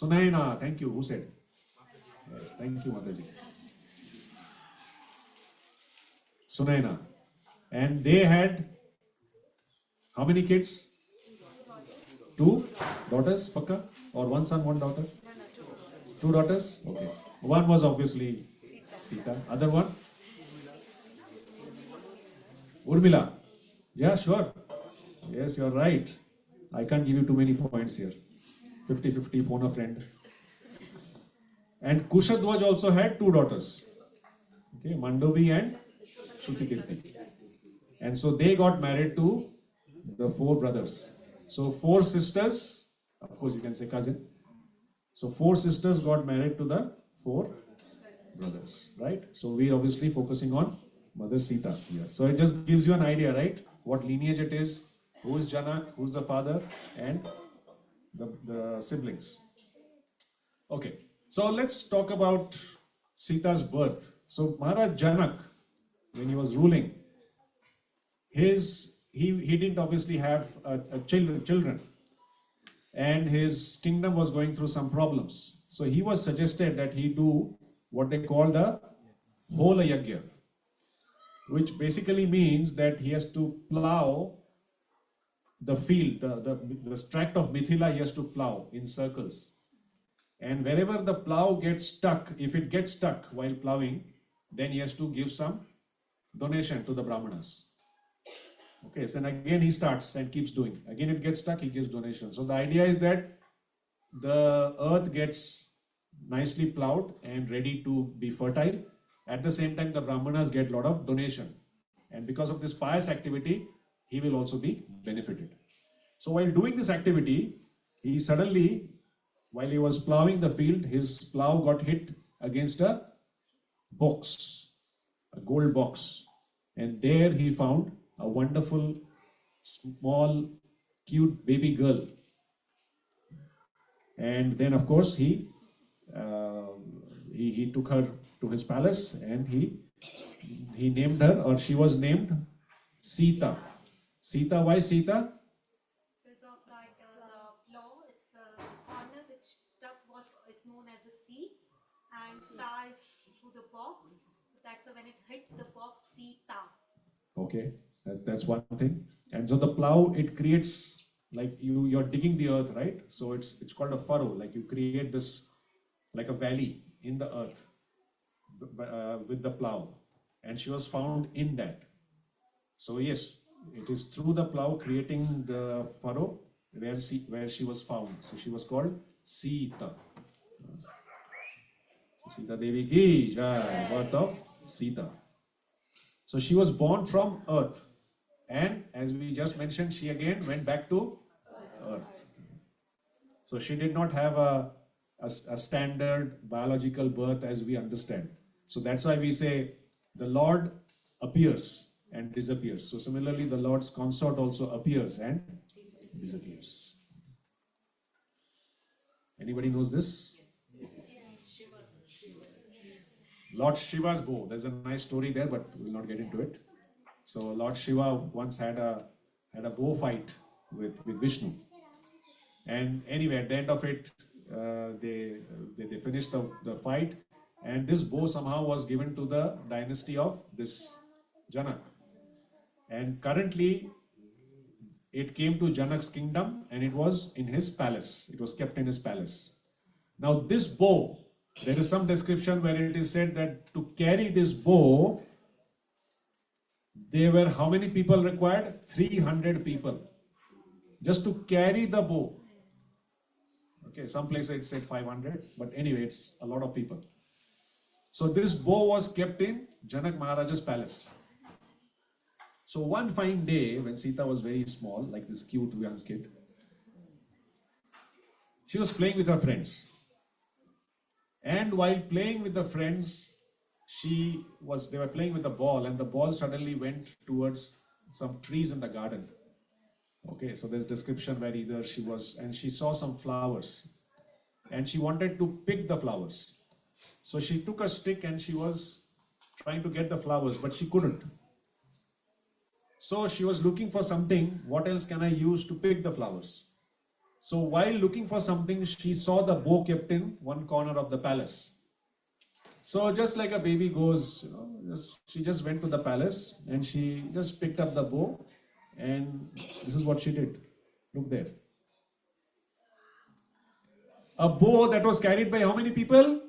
Sunaina, thank you. Who said? Yes, thank you, Mataji. Sunaina. And they had how many kids? 2 daughters, Pakka? Or 1 son, 1 daughter? 2 daughters? Okay. One was obviously Sita. Other one? Urmila. Yeah, sure. Yes, you're right. I can't give you too many points here. 50-50, phone a friend. And Kushadhwaj also had 2 daughters. Okay, Mandovi and Shrutikirti. And so they got married to the 4 brothers. So 4 sisters, of course you can say cousin. So 4 sisters got married to the 4 brothers, right? So we're obviously focusing on Mother Sita here. So it just gives you an idea, right? What lineage it is, who is Janak, who's the father, and the siblings. Okay, so let's talk about Sita's birth. So Maharaj Janak, when he was ruling, he didn't obviously have children, and his kingdom was going through some problems. So he was suggested that he do what they call the Hola Yagya, which basically means that he has to plow the field, the tract of Mithila he has to plow in circles. And wherever the plow gets stuck, if it gets stuck while plowing, then he has to give some donation to the Brahmanas. Okay, so then again he starts and keeps doing. Again it gets stuck, he gives donation. So the idea is that the earth gets nicely plowed and ready to be fertile. At the same time, the Brahmanas get a lot of donation. And because of this pious activity, he will also be benefited. So while doing this activity, he suddenly, while he was plowing the field, his plow got hit against a box, a gold box. And there he found a wonderful, small, cute baby girl. And then, of course, he took her to his palace and he named her, or she was named Sita. Sita, why Sita? Because of that plow, it's a corner which stuck is known as the sea, and star is through the box. That's why when it hit the box, Sita. Okay, that's one thing. And so the plow, it creates, like you're digging the earth, right? So it's called a furrow, like you create this like a valley in the earth with the plow, and she was found in that. So yes, it is through the plow creating the furrow where she was found. So she was called Sita. So Sita Devi ki jai, birth of Sita. So she was born from earth, and as we just mentioned, she again went back to earth. So she did not have a standard biological birth as we understand. So that's why we say the Lord appears and disappears. So similarly, the Lord's consort also appears and disappears. Anybody knows this? Lord Shiva's bow. There's a nice story there, but we'll not get into it. So Lord Shiva once had a bow fight with Vishnu. And anyway, at the end of it, they finished the fight, and this bow somehow was given to the dynasty of this Janak. And currently, it came to Janak's kingdom, and it was in his palace. It was kept in his palace. Now, this bow, there is some description where it is said that to carry this bow, there were how many people required? 300 people. Just to carry the bow. Okay, some places it said 500, but anyway, it's a lot of people. So this bow was kept in Janak Maharaja's palace. So one fine day, when Sita was very small, like this cute young kid, she was playing with her friends. And while playing with the friends, they were playing with the ball, and the ball suddenly went towards some trees in the garden. Okay, so there's description where either she saw some flowers, and she wanted to pick the flowers. So she took a stick and she was trying to get the flowers, but she couldn't. So she was looking for something, what else can I use to pick the flowers? So while looking for something, she saw the bow kept in one corner of the palace. So just like a baby goes, she just went to the palace and she just picked up the bow, and this is what she did. Look there. A bow that was carried by how many people?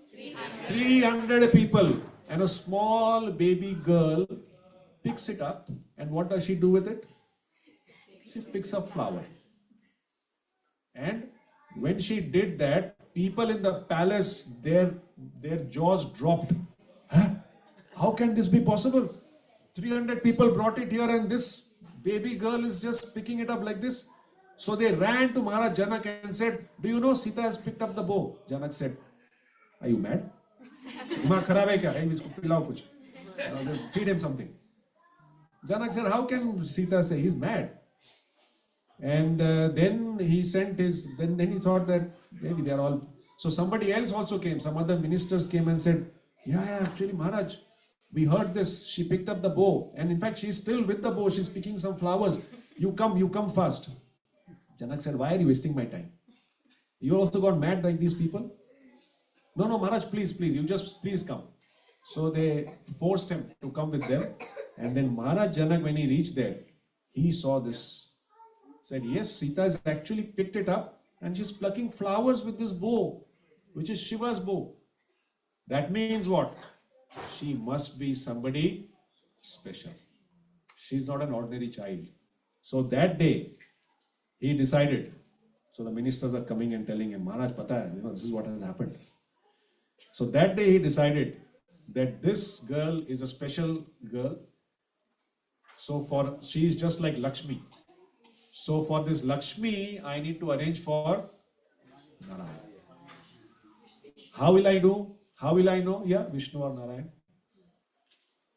300 people. And a small baby girl picks it up, and what does she do with it? She picks up flower. And when she did that, people in the palace, their jaws dropped. Huh? How can this be possible? 300 people brought it here, and this baby girl is just picking it up like this. So they ran to Maharaj Janak and said, do you know Sita has picked up the bow? Janak said, are you mad? Feed him something. Janak said, how can Sita say? He's mad. And then he sent then he thought that maybe they are all. So somebody else also came, some other ministers came and said, yeah, actually Maharaj, we heard this, she picked up the bow, and in fact she's still with the bow, she's picking some flowers. You come fast. Janak said, why are you wasting my time? You also got mad like these people? No, Maharaj, please, you just please come. So they forced him to come with them. And then Maharaj Janak, when he reached there, he saw this. Said, yes, Sita has actually picked it up and she's plucking flowers with this bow, which is Shiva's bow. That means what? She must be somebody special. She's not an ordinary child. So that day, he decided. So the ministers are coming and telling him, Maharaj, pata hai, this is what has happened. So that day he decided that this girl is a special girl. So she is just like Lakshmi. So for this Lakshmi, I need to arrange for Narayan. How will I do? How will I know? Yeah, Vishnu or Narayan.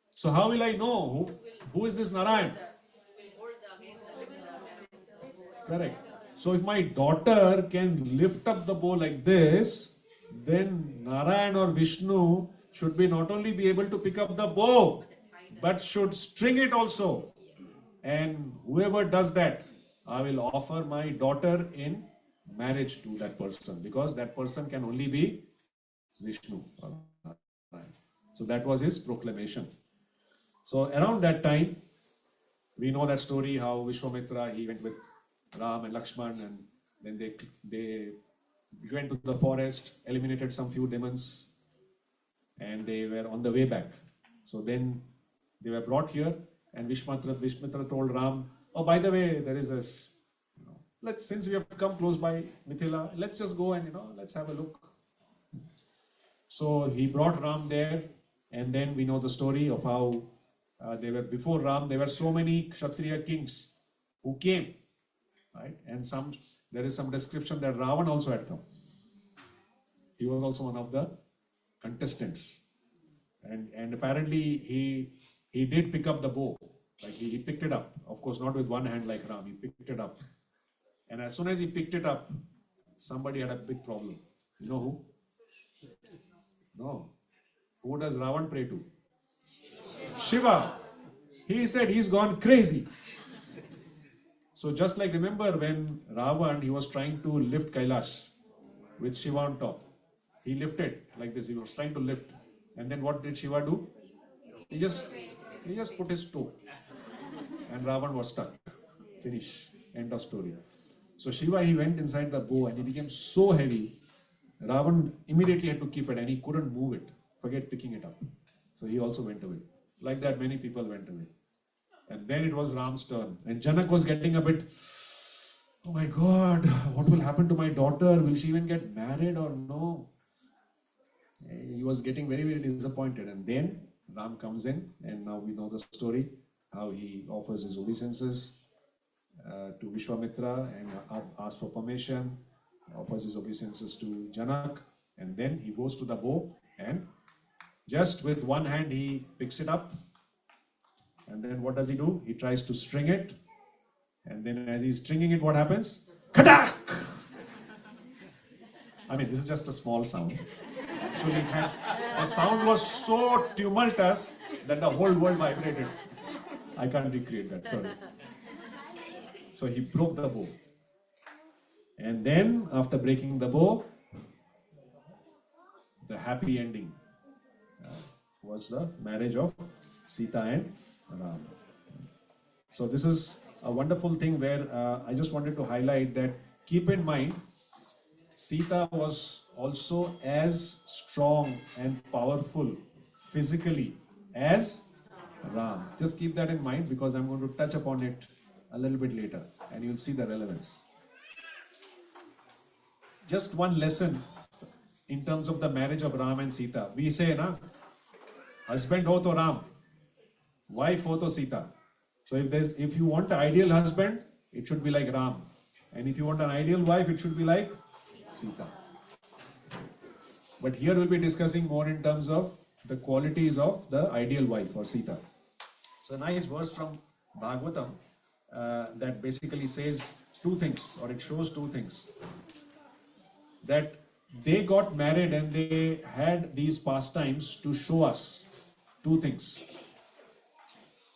So how will I know who is this Narayan? Correct. So if my daughter can lift up the bow like this, then Narayan or Vishnu should be not only be able to pick up the bow, but should string it also. And whoever does that, I will offer my daughter in marriage to that person, because that person can only be Vishnu. So that was his proclamation. So around that time, we know that story how Vishwamitra, he went with Ram and Lakshman, and then He went to the forest, eliminated some few demons, and they were on the way back. So then they were brought here, and Vishmitra told Ram, "Oh, by the way, there is this. Since we have come close by Mithila, let's just go and let's have a look." So he brought Ram there, and then we know the story of how they were before Ram. There were so many Kshatriya kings who came, right? And there is some description that Ravan also had come. He was also one of the contestants, and apparently he did pick up the bow. Like he picked it up, of course not with one hand like Ram. He picked it up, and as soon as he picked it up, somebody had a big problem. You know who? No. Who does Ravan pray to? Shiva. He said he's gone crazy. So just like remember when Ravan, he was trying to lift Kailash with Shiva on top. He lifted like this. He was trying to lift. And then what did Shiva do? He just put his toe. And Ravan was stuck. Finish. End of story. So Shiva, he went inside the bow and he became so heavy. Ravan immediately had to keep it and he couldn't move it. Forget picking it up. So he also went away. Like that, many people went away. And then it was Ram's turn. And Janak was getting a bit, oh my God, what will happen to my daughter? Will she even get married or no? He was getting very, very disappointed. And then Ram comes in, and now we know the story, how he offers his obeisances to Vishwamitra and asks for permission, offers his obeisances to Janak, and then he goes to the bow and just with one hand he picks it up, and then what does he do? He tries to string it, and then as he's stringing it, what happens? Kadak! I mean, this is just a small sound. Actually, the sound was so tumultuous that the whole world vibrated. I can't recreate that, sorry. So he broke the bow. And then, after breaking the bow, the happy ending was the marriage of Sita and Ram. So this is a wonderful thing where I just wanted to highlight that keep in mind, Sita was also as strong and powerful physically as Ram. Just keep that in mind because I'm going to touch upon it a little bit later and you'll see the relevance. Just one lesson in terms of the marriage of Ram and Sita. We say, na, husband ho to Ram, wife ho to Sita. So if you want an ideal husband, it should be like Ram. And if you want an ideal wife, it should be like Sita. But here we'll be discussing more in terms of the qualities of the ideal wife or Sita. So a nice verse from Bhagavatam that basically says two things, or it shows two things. That they got married and they had these pastimes to show us two things.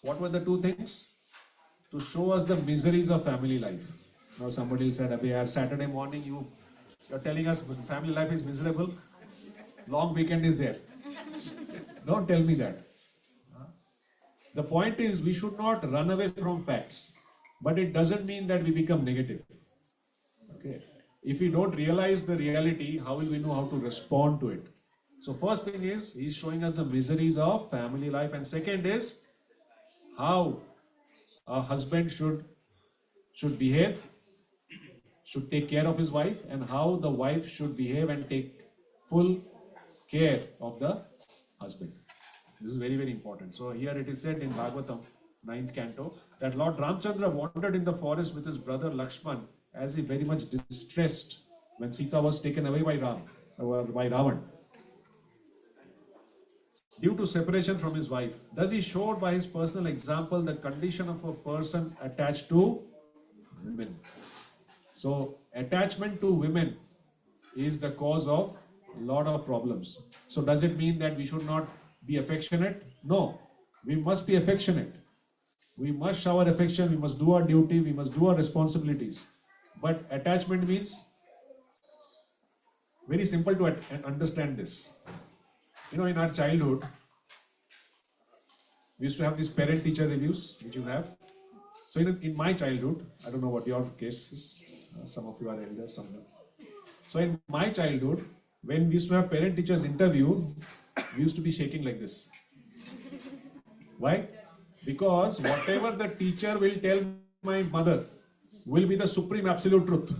What were the two things? To show us the miseries of family life. Now somebody said, "Abhi, Saturday morning you're telling us family life is miserable. Long weekend is there." Don't tell me that. The point is we should not run away from facts, but it doesn't mean that we become negative. Okay. If we don't realize the reality, how will we know how to respond to it? So first thing is, he's showing us the miseries of family life. And second is, how a husband should behave, should take care of his wife, and how the wife should behave and take full care of the husband. This is very, very important. So here it is said in Bhagavatam, 9th canto, that Lord Ramchandra wandered in the forest with his brother Lakshman as he very much distressed when Sita was taken away by Ravan. Due to separation from his wife, thus he showed by his personal example the condition of a person attached to women. So attachment to women is the cause of a lot of problems. So does it mean that we should not be affectionate? No, we must be affectionate. We must shower affection, we must do our duty, we must do our responsibilities. But attachment means, very simple to understand this. In our childhood, we used to have these parent-teacher reviews, which you have. So in my childhood, I don't know what your case is. Some of you are elder, some not. So in my childhood, when we used to have parent-teachers interview, we used to be shaking like this. Why? Because whatever the teacher will tell my mother will be the supreme absolute truth.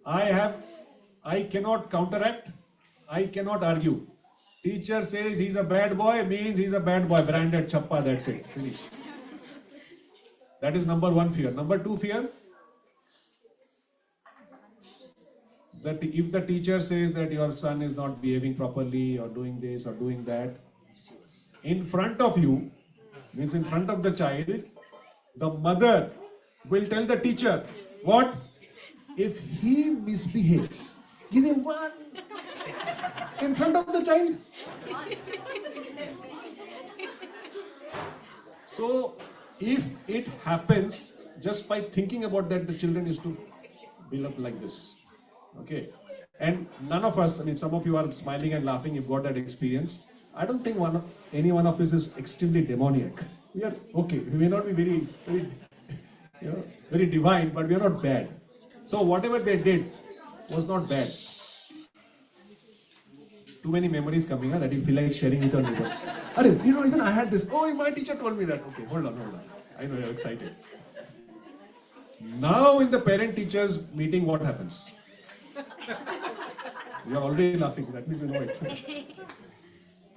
I cannot counteract, I cannot argue. Teacher says he's a bad boy, means he's a bad boy, branded chappa, that's it, finish. That is number one fear. Number two fear, that if the teacher says that your son is not behaving properly or doing this or doing that, in front of you, means in front of the child, the mother will tell the teacher, what? If he misbehaves, give him one in front of the child. So, if it happens, just by thinking about that, the children used to build up like this. Okay. And none of us, I mean, some of you are smiling and laughing, you've got that experience. I don't think any one of us is extremely demoniac. We are okay. We may not be very divine, but we are not bad. So whatever they did was not bad. Too many memories coming that you feel like sharing with your neighbors. Even I had this. Oh, my teacher told me that. Okay, hold on. I know you're excited. Now in the parent-teachers meeting, what happens? You are already laughing. That means you know it.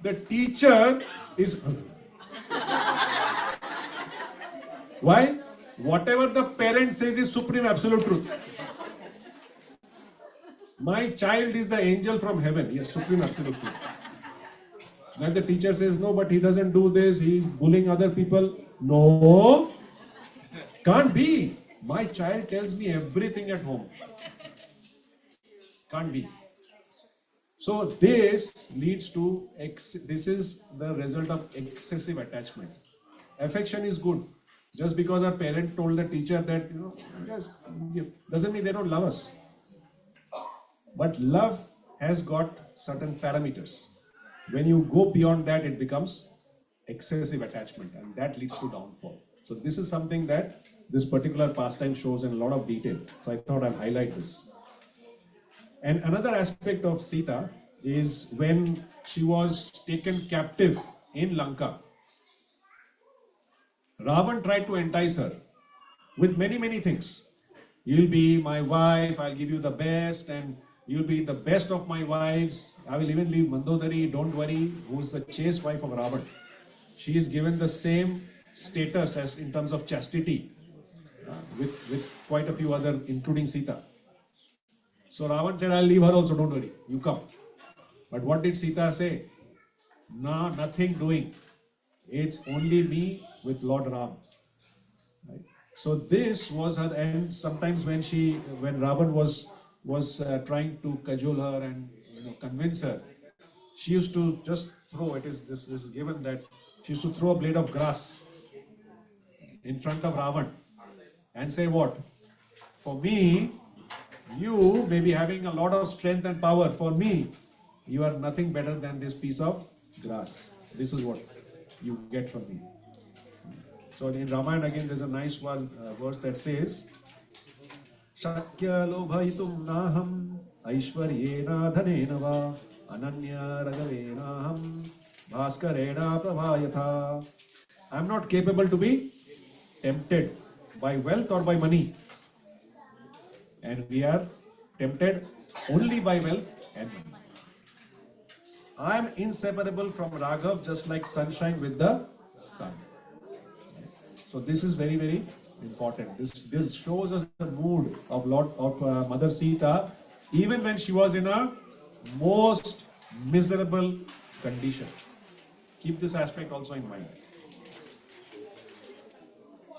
The teacher is. Why? Whatever the parent says is supreme absolute truth. My child is the angel from heaven. Yes, supreme absolute truth. Then the teacher says, no, but he doesn't do this. He's bullying other people. No. Can't be. My child tells me everything at home. Can't be. So this leads to, this is the result of excessive attachment. Affection is good. Just because our parent told the teacher that, yes, doesn't mean they don't love us. But love has got certain parameters. When you go beyond that, it becomes excessive attachment, and that leads to downfall. So this is something that this particular pastime shows in a lot of detail. So I thought I'll highlight this. And another aspect of Sita is when she was taken captive in Lanka. Ravan tried to entice her with many, many things. You'll be my wife, I'll give you the best, and you'll be the best of my wives. I will even leave Mandodari, don't worry, who's the chaste wife of Ravan. She is given the same status as in terms of chastity with quite a few other, including Sita. So Ravan said, I'll leave her also, don't worry, you come. But what did Sita say? No, nothing doing. It's only me with Lord Ram. Right? So this was her, and sometimes when Ravan was trying to cajole her and convince her, she used to just throw. This is given that she used to throw a blade of grass in front of Ravan and say, what? For me, you may be having a lot of strength and power. For me, you are nothing better than this piece of grass. This is what you get from me. So in Ramayana again, there's a nice verse that says, Shakya lobhayitum naham aishwaryena dhanena va ananya ragavenaham bhaskarena prabhayatha. I'm not capable to be tempted by wealth or by money. And we are tempted only by wealth and money. I am inseparable from Raghav, just like sunshine with the sun. So this is very, very important. This shows us the mood of Mother Sita, even when she was in a most miserable condition. Keep this aspect also in mind.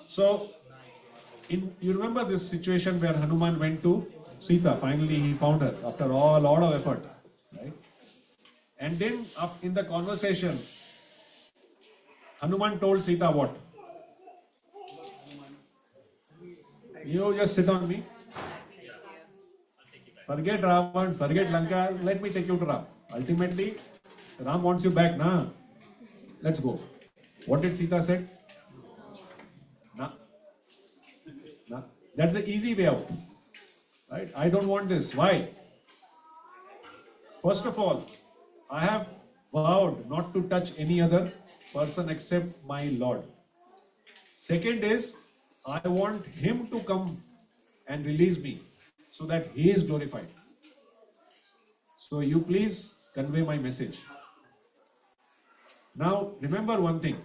So, you remember this situation where Hanuman went to Sita. Finally, he found her after a lot of effort, right? And then, in the conversation, Hanuman told Sita what? You just sit on me. Forget Ravan, forget Lanka. Let me take you to Ram. Ultimately, Ram wants you back, na? Let's go. What did Sita said? Na. That's the easy way out. Right? I don't want this. Why? First of all, I have vowed not to touch any other person except my Lord. Second is, I want him to come and release me so that he is glorified. So you please convey my message. Now remember one thing.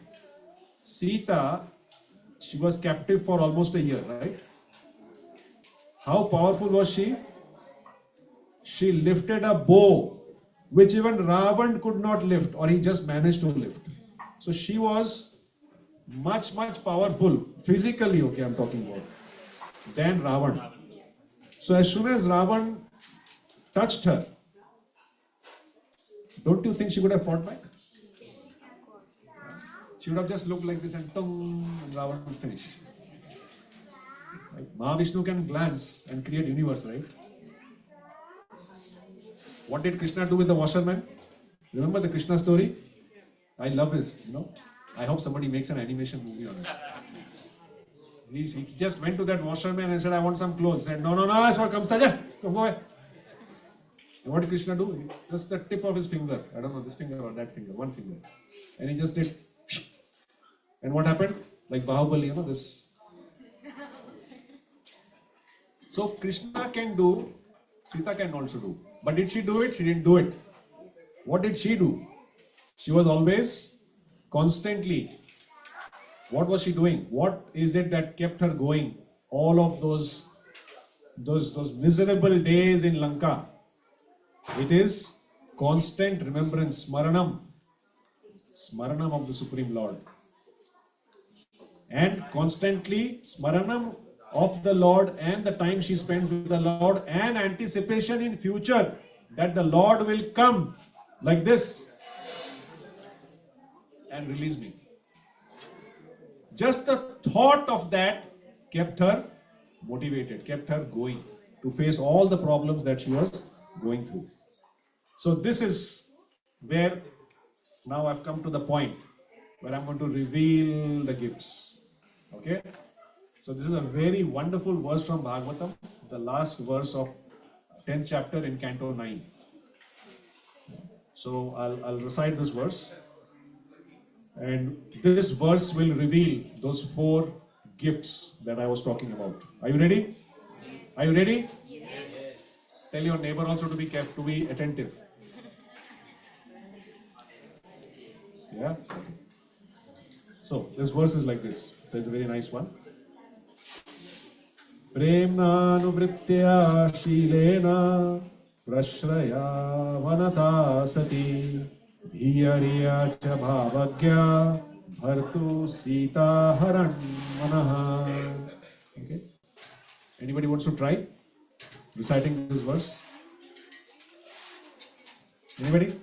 Sita, she was captive for almost a year, right? How powerful was she? She lifted a bow which even Ravan could not lift, or he just managed to lift. So she was much powerful, physically, okay, I'm talking about, than Ravan. So as soon as Ravan touched her, don't you think she would have fought back? She would have just looked like this and tung, and Ravan would finish. Right? Mahavishnu can glance and create universe, right? What did Krishna do with the washerman? Remember the Krishna story? I love this, I hope somebody makes an animation movie on it. He just went to that washerman and said, I want some clothes. He said, no, that's what comes, Saja, come away. And what did Krishna do? Just the tip of his finger, I don't know, this finger or that finger, one finger. And he just did. And what happened? Like Bahubali, this. So Krishna can do, Sita can also do. But did she do it? She didn't do it. What did she do? She was always, constantly, what was she doing? What is it that kept her going all of those miserable days in Lanka? It is constant remembrance, smaranam of the Supreme Lord. And constantly smaranam of the Lord and the time she spends with the Lord and anticipation in future that the Lord will come like this and release me. Just the thought of that kept her motivated, kept her going to face all the problems that she was going through. So this is where now I've come to the point where I'm going to reveal the gifts. Okay? So this is a very wonderful verse from Bhagavatam, the last verse of 10th chapter in Canto 9. So I'll recite this verse. And this verse will reveal those 4 gifts that I was talking about. Are you ready? Are you ready? Yes. Tell your neighbor also to be attentive. Yeah? Okay. So this verse is like this. So it's a very nice one. Premnanuvritya shilena prashraya vanata sati dhiyariya cha bhavagya bhartu sita haran manaha. Okay. Anybody wants to try reciting this verse? Anybody?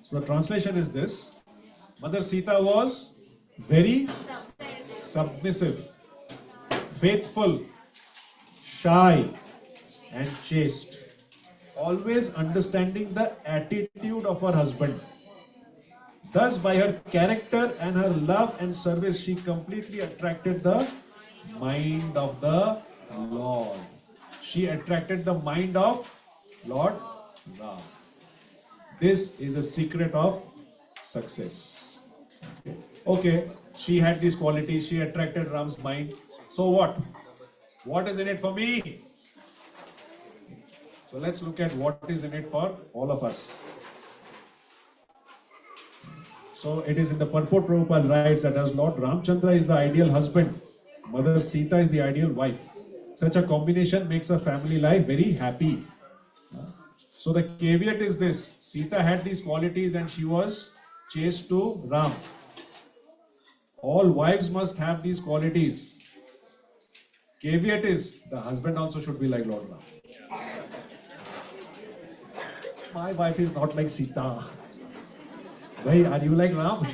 So the translation is this. Mother Sita was very submissive, faithful, shy and chaste, always understanding the attitude of her husband. Thus by her character and her love and service she completely attracted the mind of the Lord. She attracted the mind of Lord Ram. This is a secret of success. Okay, she had these qualities, she attracted Ram's mind. So what? What is in it for me? So let's look at what is in it for all of us. So it is in the purport Prabhupada writes that as Lord Ramchandra is the ideal husband, Mother Sita is the ideal wife. Such a combination makes a family life very happy. So the caveat is this: Sita had these qualities and she was chaste to Ram. All wives must have these qualities. Caveat is the husband also should be like Lord Ram. My wife is not like Sita. Bhai, are you like Ram?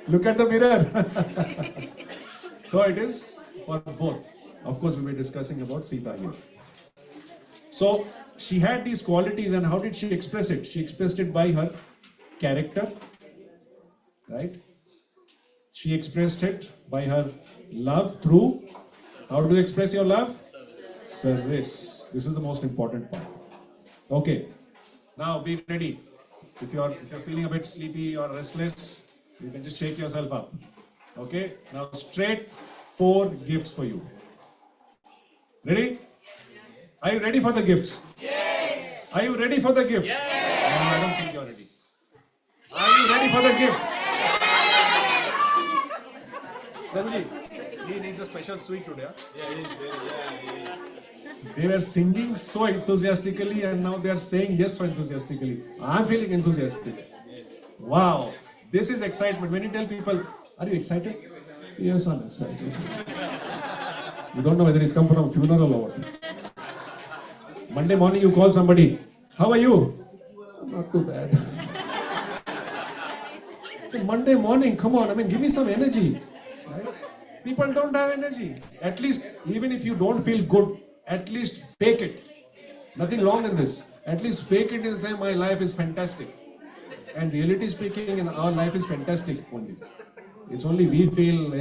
Look at the mirror. So it is for both. Of course, we'll be discussing about Sita here. So she had these qualities, and how did she express it? She expressed it by her character, right? She expressed it by her love through, how do you express your love? Service. This is the most important part. Okay, now be ready. If you're feeling a bit sleepy or restless, you can just shake yourself up. Okay, now straight 4 gifts for you. Ready? Are you ready for the gifts? Yes. Are you ready for the gifts? Yes. No, I don't think you're ready. Are you ready for the gift? Sanji, he needs a special sweet today. Huh? They were singing so enthusiastically, and now they are saying yes so enthusiastically. I'm feeling enthusiastic. Wow, this is excitement. When you tell people, are you excited? Yes, I'm excited. You don't know whether he's come from a funeral or what. Monday morning you call somebody, how are you? Not too bad. So Monday morning, come on, give me some energy. Right? People don't have energy. At least, even if you don't feel good, at least fake it. Nothing wrong in this. At least fake it and say, my life is fantastic. And reality speaking, our life is fantastic only. It's only we feel.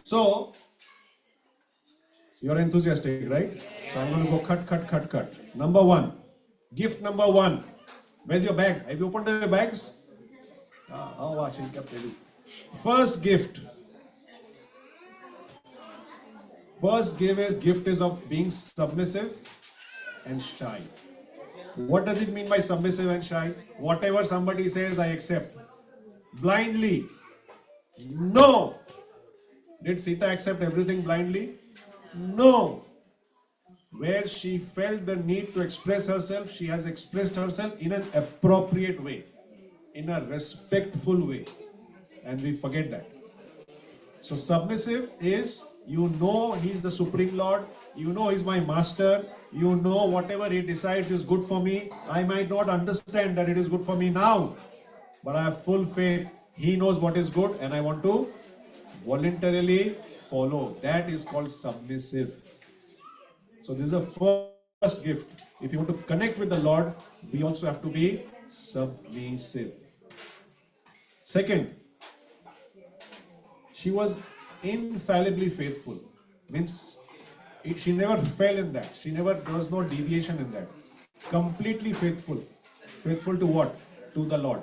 So, you're enthusiastic, right? So I'm going to go cut. Number 1. Gift number 1. Where's your bag? Have you opened your bags? Wow, she's kept ready. First gift. First gift is of being submissive and shy. What does it mean by submissive and shy? Whatever somebody says, I accept. Blindly. No. Did Sita accept everything blindly? No. Where she felt the need to express herself, she has expressed herself in an appropriate way, in a respectful way. And we forget that. So submissive is, you know he's the Supreme Lord, you know he's my master, you know whatever he decides is good for me. I might not understand that it is good for me now, but I have full faith he knows what is good and I want to voluntarily follow. That is called submissive. So this is the first gift. If you want to connect with the Lord, we also have to be submissive. Second, she was infallibly faithful. Means she never fell in that. There was no deviation in that. Completely faithful. Faithful to what? To the Lord.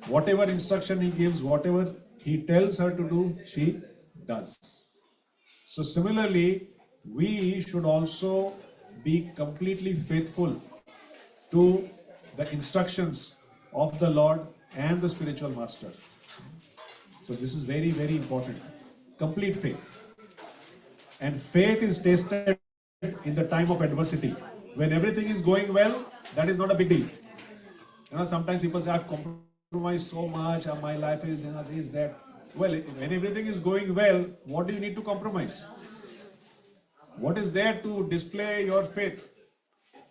Whatever instruction he gives, whatever he tells her to do, she does. So similarly, we should also be completely faithful to the instructions of the Lord and the spiritual master. So this is very, very important. Complete faith. And faith is tested in the time of adversity. When everything is going well, that is not a big deal. Sometimes people say, I've compromised so much, and my life is, this, that. Well, when everything is going well, what do you need to compromise? What is there to display your faith?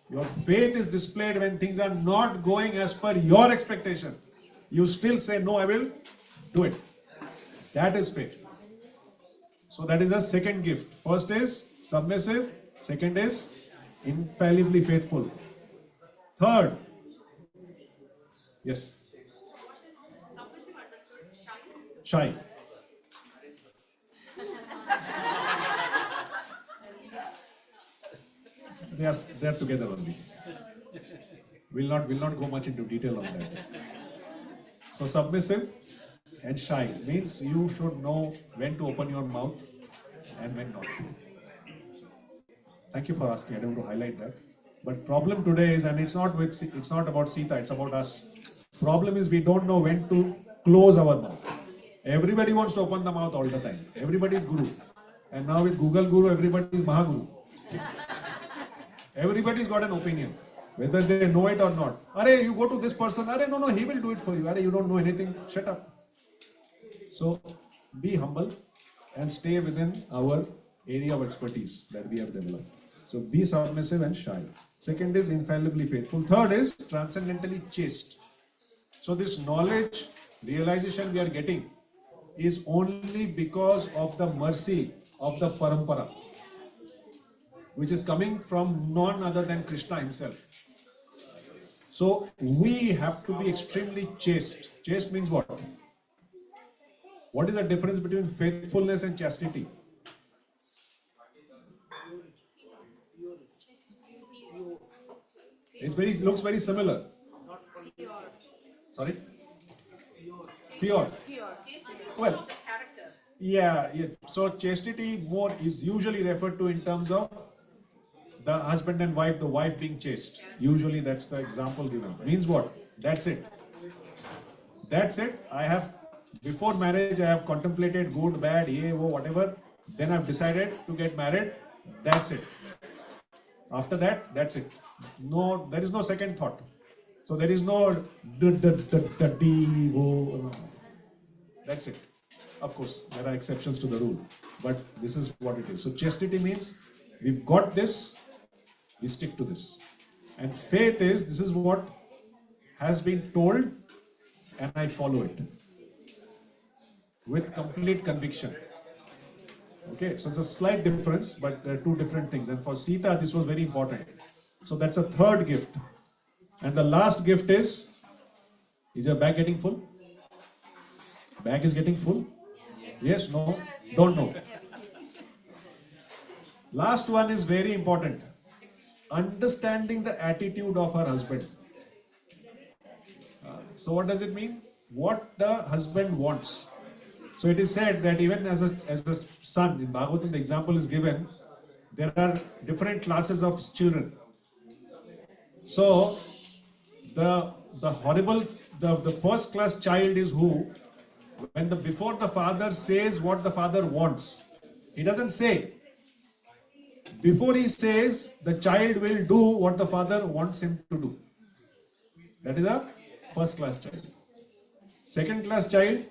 Your faith is displayed when things are not going as per your expectation. You still say, no, I will do it. That is faith. So that is the second gift. First is submissive. Second is infallibly faithful. Third. Yes. Shy. They are together only. We'll not go much into detail on that. So submissive and shy means you should know when to open your mouth and when not to. Thank you for asking. I don't want to highlight that. But problem today is, and it's not about Sita, it's about us. Problem is we don't know when to close our mouth. Everybody wants to open the mouth all the time. Everybody is guru. And now with Google Guru, everybody is Mahaguru. Everybody's got an opinion, whether they know it or not. Arey, you go to this person. Arey, no, he will do it for you. Arey, you don't know anything. Shut up. So, be humble and stay within our area of expertise that we have developed. So, be submissive and shy. Second is infallibly faithful. Third is transcendentally chaste. So, this knowledge, realization we are getting is only because of the mercy of the parampara, which is coming from none other than Krishna himself. So we have to be extremely chaste. Chaste means what? What is the difference between faithfulness and chastity? Looks very similar. Sorry? Pure. Well, yeah. So chastity more is usually referred to in terms of the husband and wife, the wife being chaste. Usually that's the example given. Means what? That's it. That's it. Before marriage, I have contemplated good, bad, whatever. Then I've decided to get married. That's it. After that, that's it. No, there is no second thought. So there is no that's it. Of course, there are exceptions to the rule, but this is what it is. So chastity means we've got this, we stick to this. And faith is, this is what has been told and I follow it with complete conviction. Okay, so it's a slight difference, but there are two different things. And for Sita, this was very important. So that's a third gift. And the last gift is your bag getting full? Bag is getting full? Yes, no, don't know. Last one is very important. Understanding the attitude of her husband. So what does it mean? What the husband wants. So it is said that even as a son, in Bhagavatam the example is given, there are different classes of children. So the first class child is who? Before the father says what the father wants. He doesn't say. Before he says, the child will do what the father wants him to do. That is a first class child. Second class child,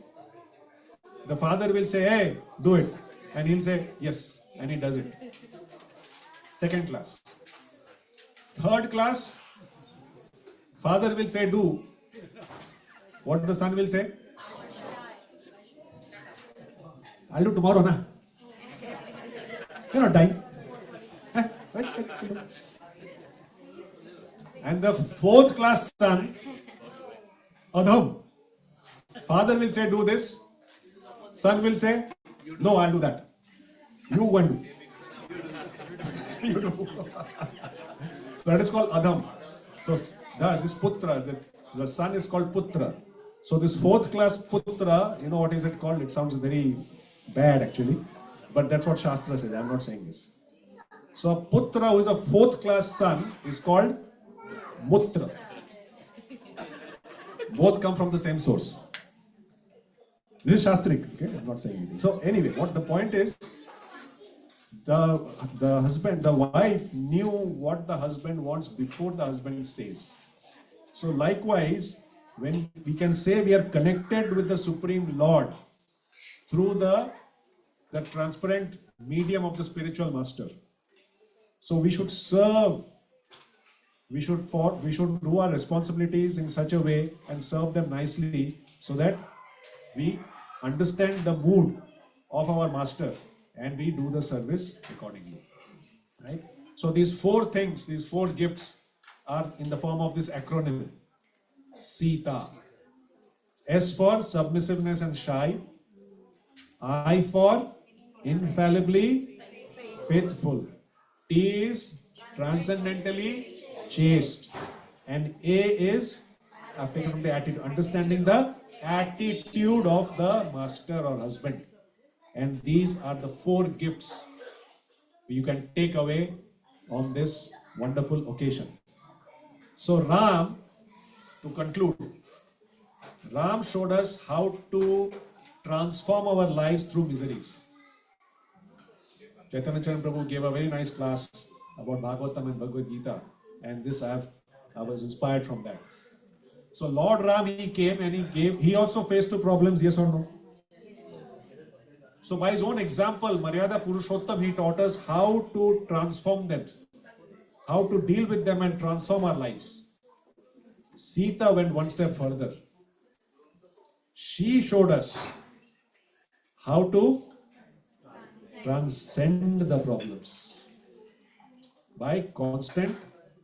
the father will say, hey, do it. And he'll say, yes. And he does it. Second class. Third class, father will say, do. What the son will say? I'll do tomorrow, na? You're not dying. Right? And the fourth class son, Adham. Father will say, do this. Son will say, no, I'll do that. You go and do. You do. So that is called Adham. So this Putra, the son is called Putra. So this fourth class Putra, you know what is it called? It sounds very bad actually. But that's what Shastra says. I'm not saying this. So a Putra who is a fourth class son is called Mutra. Both come from the same source. This is Shastric, okay? I'm not saying anything. So anyway, what the point is, the husband, the wife knew what the husband wants before the husband says. So likewise, when we can say we are connected with the Supreme Lord through the transparent medium of the spiritual master. So we should serve, we should do our responsibilities in such a way and serve them nicely so that we understand the mood of our master and we do the service accordingly. Right? So these four things, these four gifts are in the form of this acronym, Sita. S for submissiveness and shy. I for infallibly faithful. T is transcendentally chaste. And A is, I've taken from the attitude, understanding the attitude of the master or husband. And these are the four gifts you can take away on this wonderful occasion. So Ram, to conclude, Ram showed us how to transform our lives through miseries. Chaitanya Charan Prabhu gave a very nice class about Bhagavatam and Bhagavad Gita, and this I was inspired from that. So Lord Ram, he came and he also faced the problems, yes or no? So by his own example, Maryada Purushottam, he taught us how to transform them, how to deal with them and transform our lives. Sita went one step further. She showed us how to transcend the problems by constant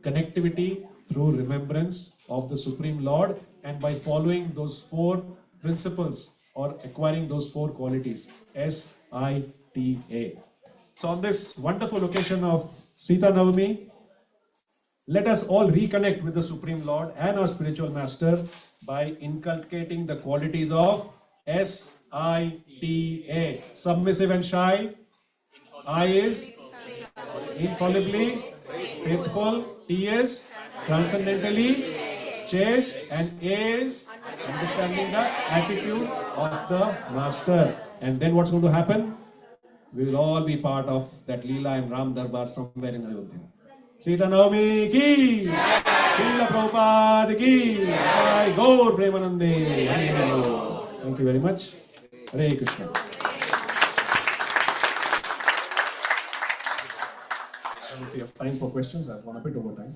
connectivity through remembrance of the Supreme Lord and by following those 4 principles or acquiring those 4 qualities, SITA. So on this wonderful occasion of Sita Navami, let us all reconnect with the Supreme Lord and our spiritual master by inculcating the qualities of SITA. Submissive and shy. I is infallibly faithful. T is transcendentally chaste. And A is understanding the attitude of the master. And then what's going to happen? We will all be part of that Leela and Ram Darbar somewhere in Ayodhya. Sita Navami ki, Srila Prabhupada ki, Jai Gaur Premanande. Thank you very much. Hare Krishna. And if you have time for questions, I've gone a bit over time.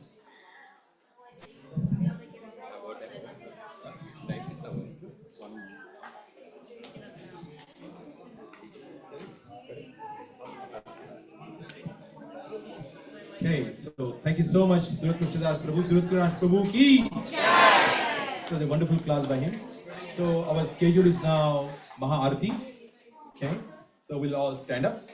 Okay, so thank you so much, Surat Krishnadas Prabhu. Surat Krishnadas Prabhu ki. It was a wonderful class by him. So our schedule is now Maha Arati. Okay, so we'll all stand up.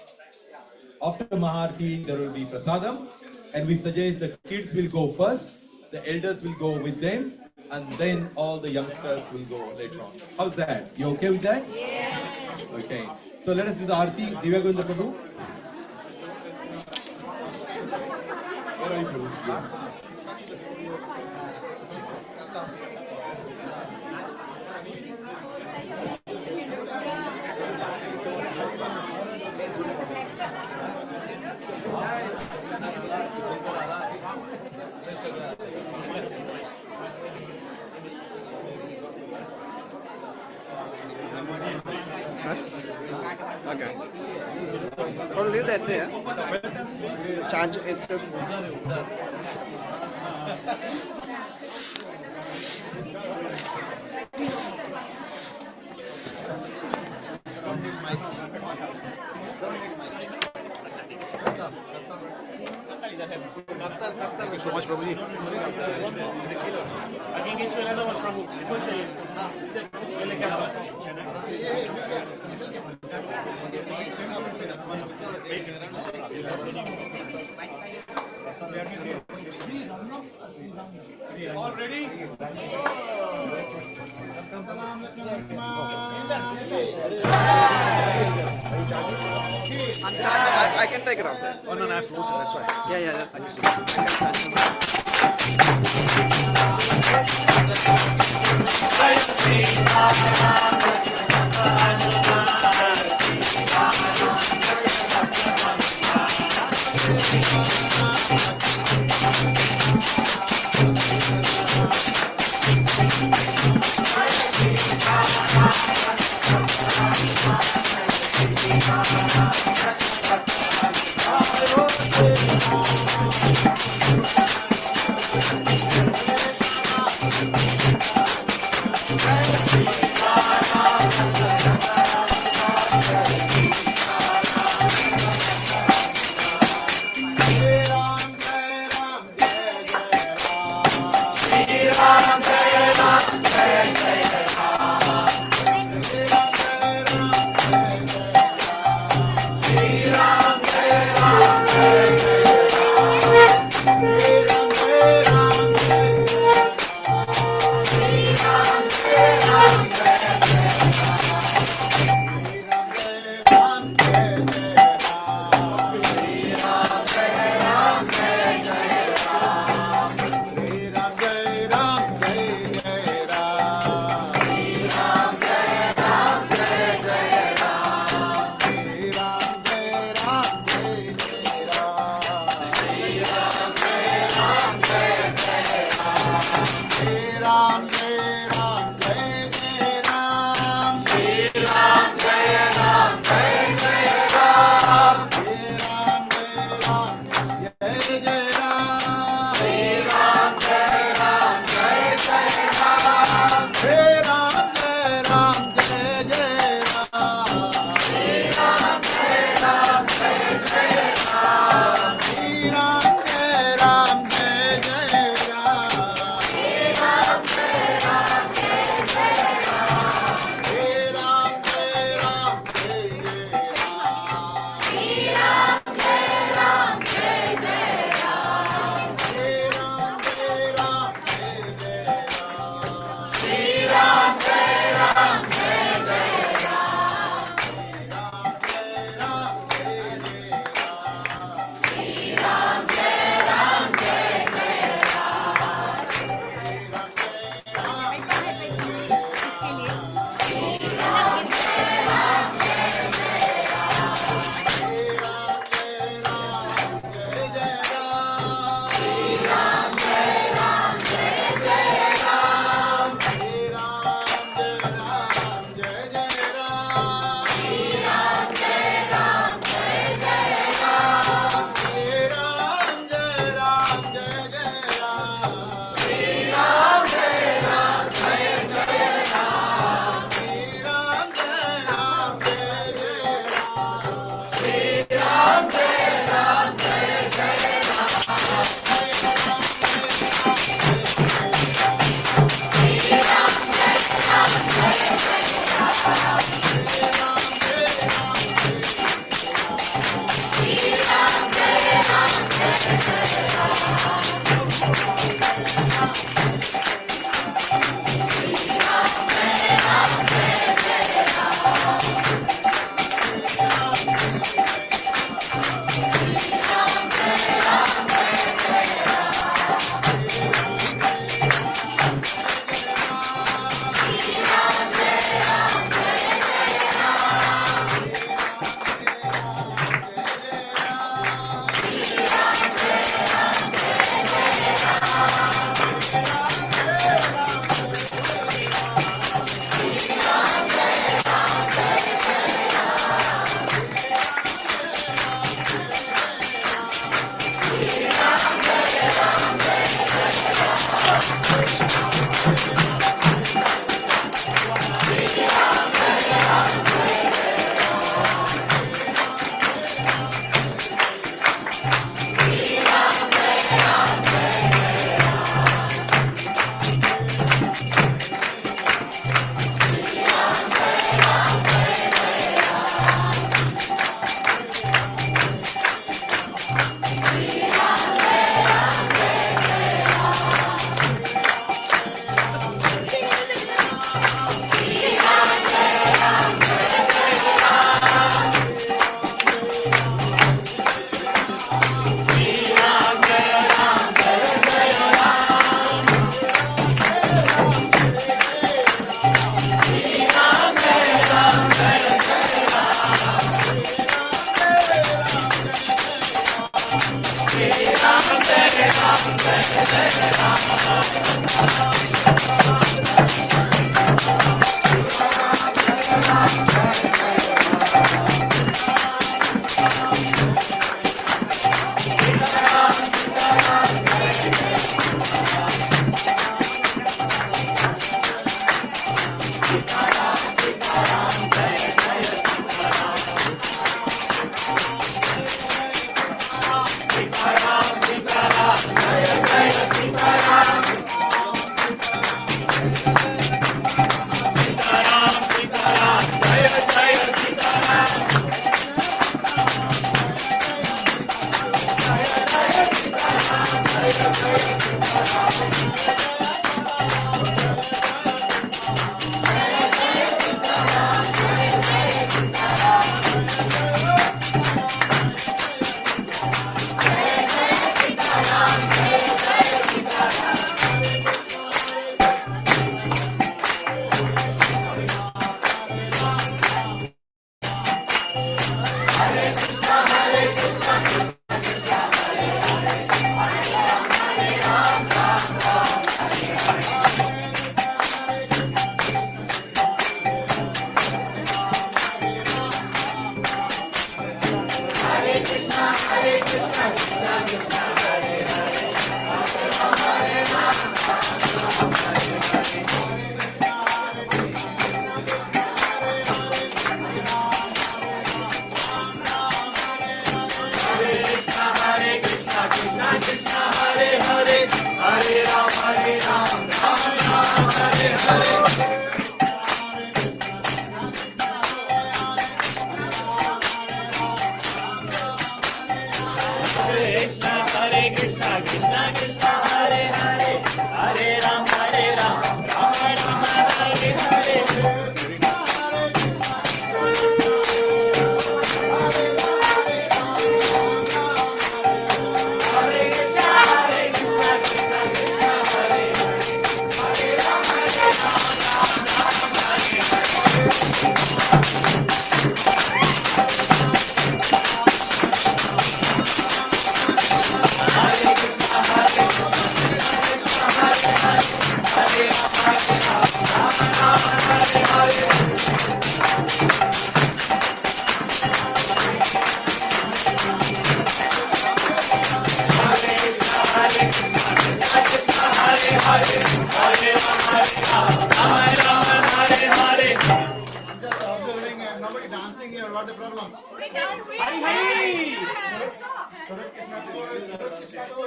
After Maha Arati, there will be Prasadam, and we suggest the kids will go first, the elders will go with them, and then all the youngsters will go later on. How's that? You okay with that? Yes. Okay. So let us do the Arati. Divya Govinda Prabhu. Where are you, Prabhu? Yeah. Okay. I'll leave that there. The charge, it's just. Thank you so much, Prabhuji. I can get you another one, Prabhu. All ready? I can take it off there. Oh, no, I have to lose it, that's why. Yeah, that's Jai Ram, Jai Ram, Jai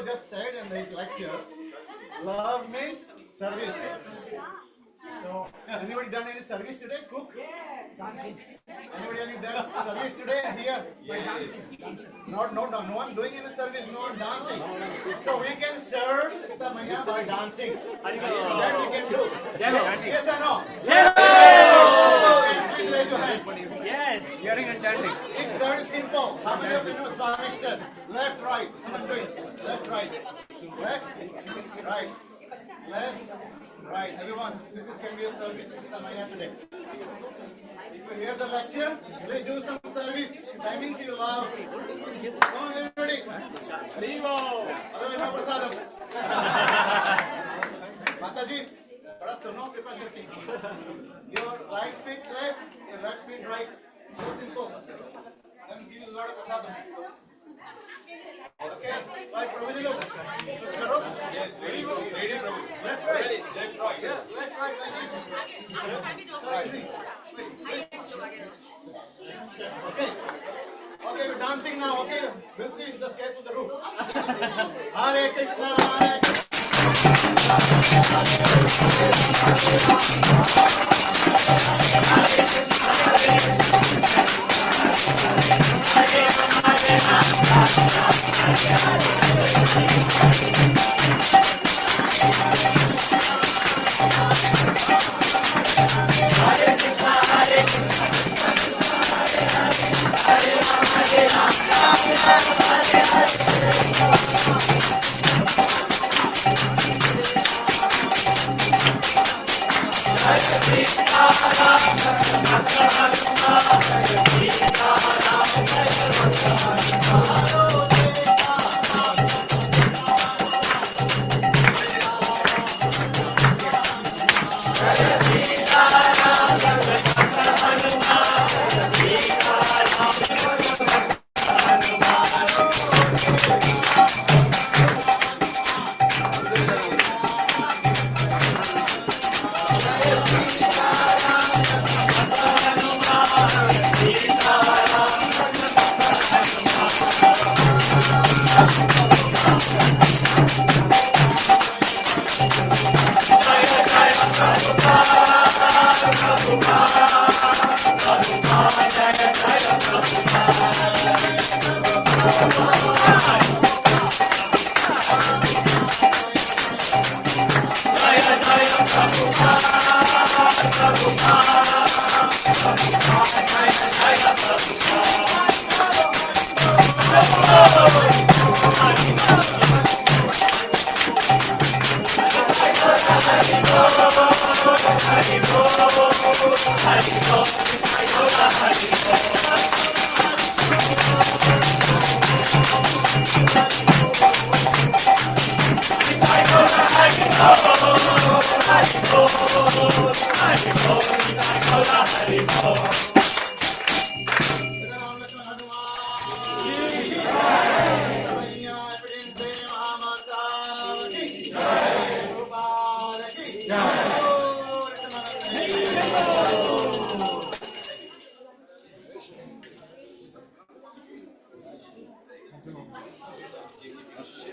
Just said in his lecture, love means service. Anybody done any service today? Cook? Yes. Anybody any done service today here? Yes. No one doing any service, no one dancing. So we can serve Sita Maya by dancing. That we can do. Yes or no? Please raise your hand. Yes. Hearing and chanting. It's very simple. How many of you know Swamishtan? Left, right. Come on, do it. Left, right. Left, right. Left, right. Everyone, this is can be a service with Sita Maya today. If you hear the lecture, please do some service. Timings you love. Come on, everybody. Otherwise, no prasadam. Mataji, bada suno कृपा करके. Your right feet left, your left feet right. So simple. Then give you a lot of prasadam. Okay, like Prabhuji look. Kuch karo. Yes, ready, Prabhu. Left, right. Left, right. Yeah, left, right, like this. So easy. Okay. Okay, we're dancing now. Okay, we'll see. Just get to the roof. Hare Krishna, Hare Krishna.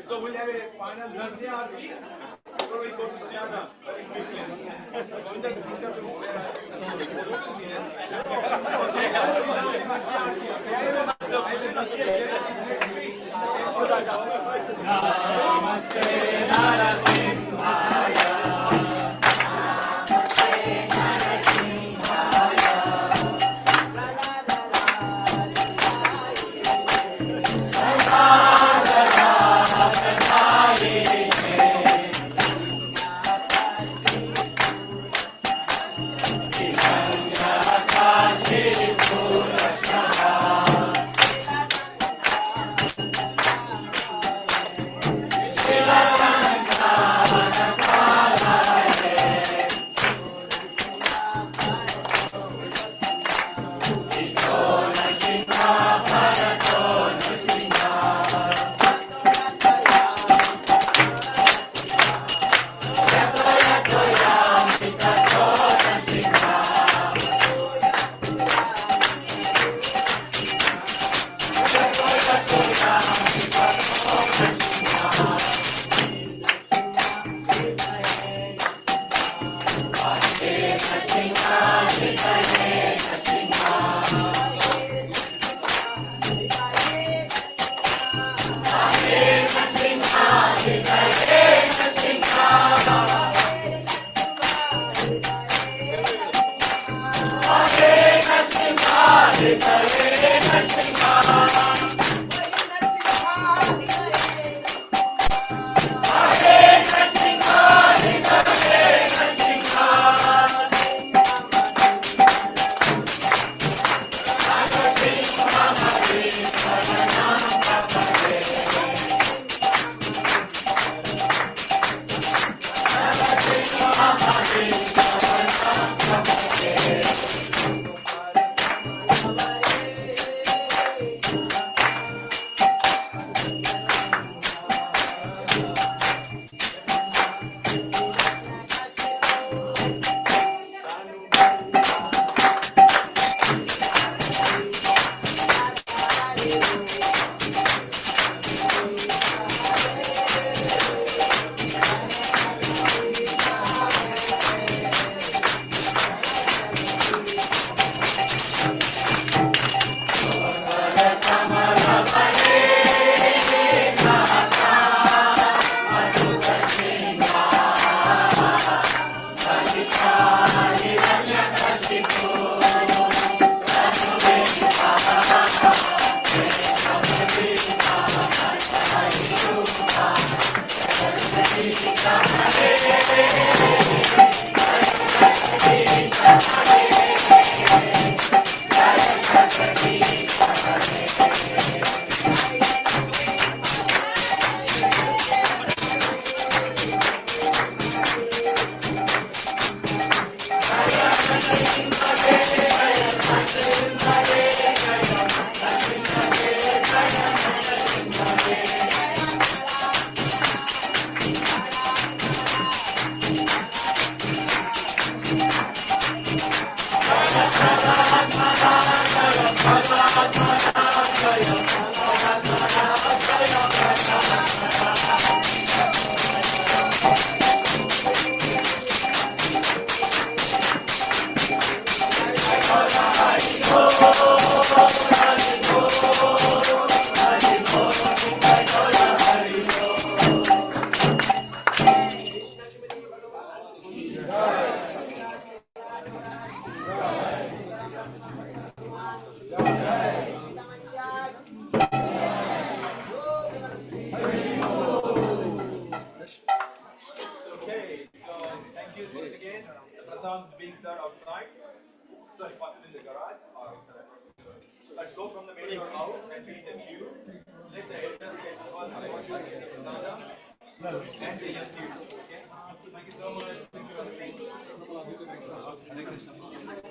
So we'll have a final Nrsimha Arati before we go to Siyana. Okay, so thank you once again. The prasad is being served outside. Sorry, first in the garage or outside. Let's go from the main door out and reach the queue. Let the elders get first about the prasada and the young kids. Okay? Thank you so much. Thank you. Hare Krishna.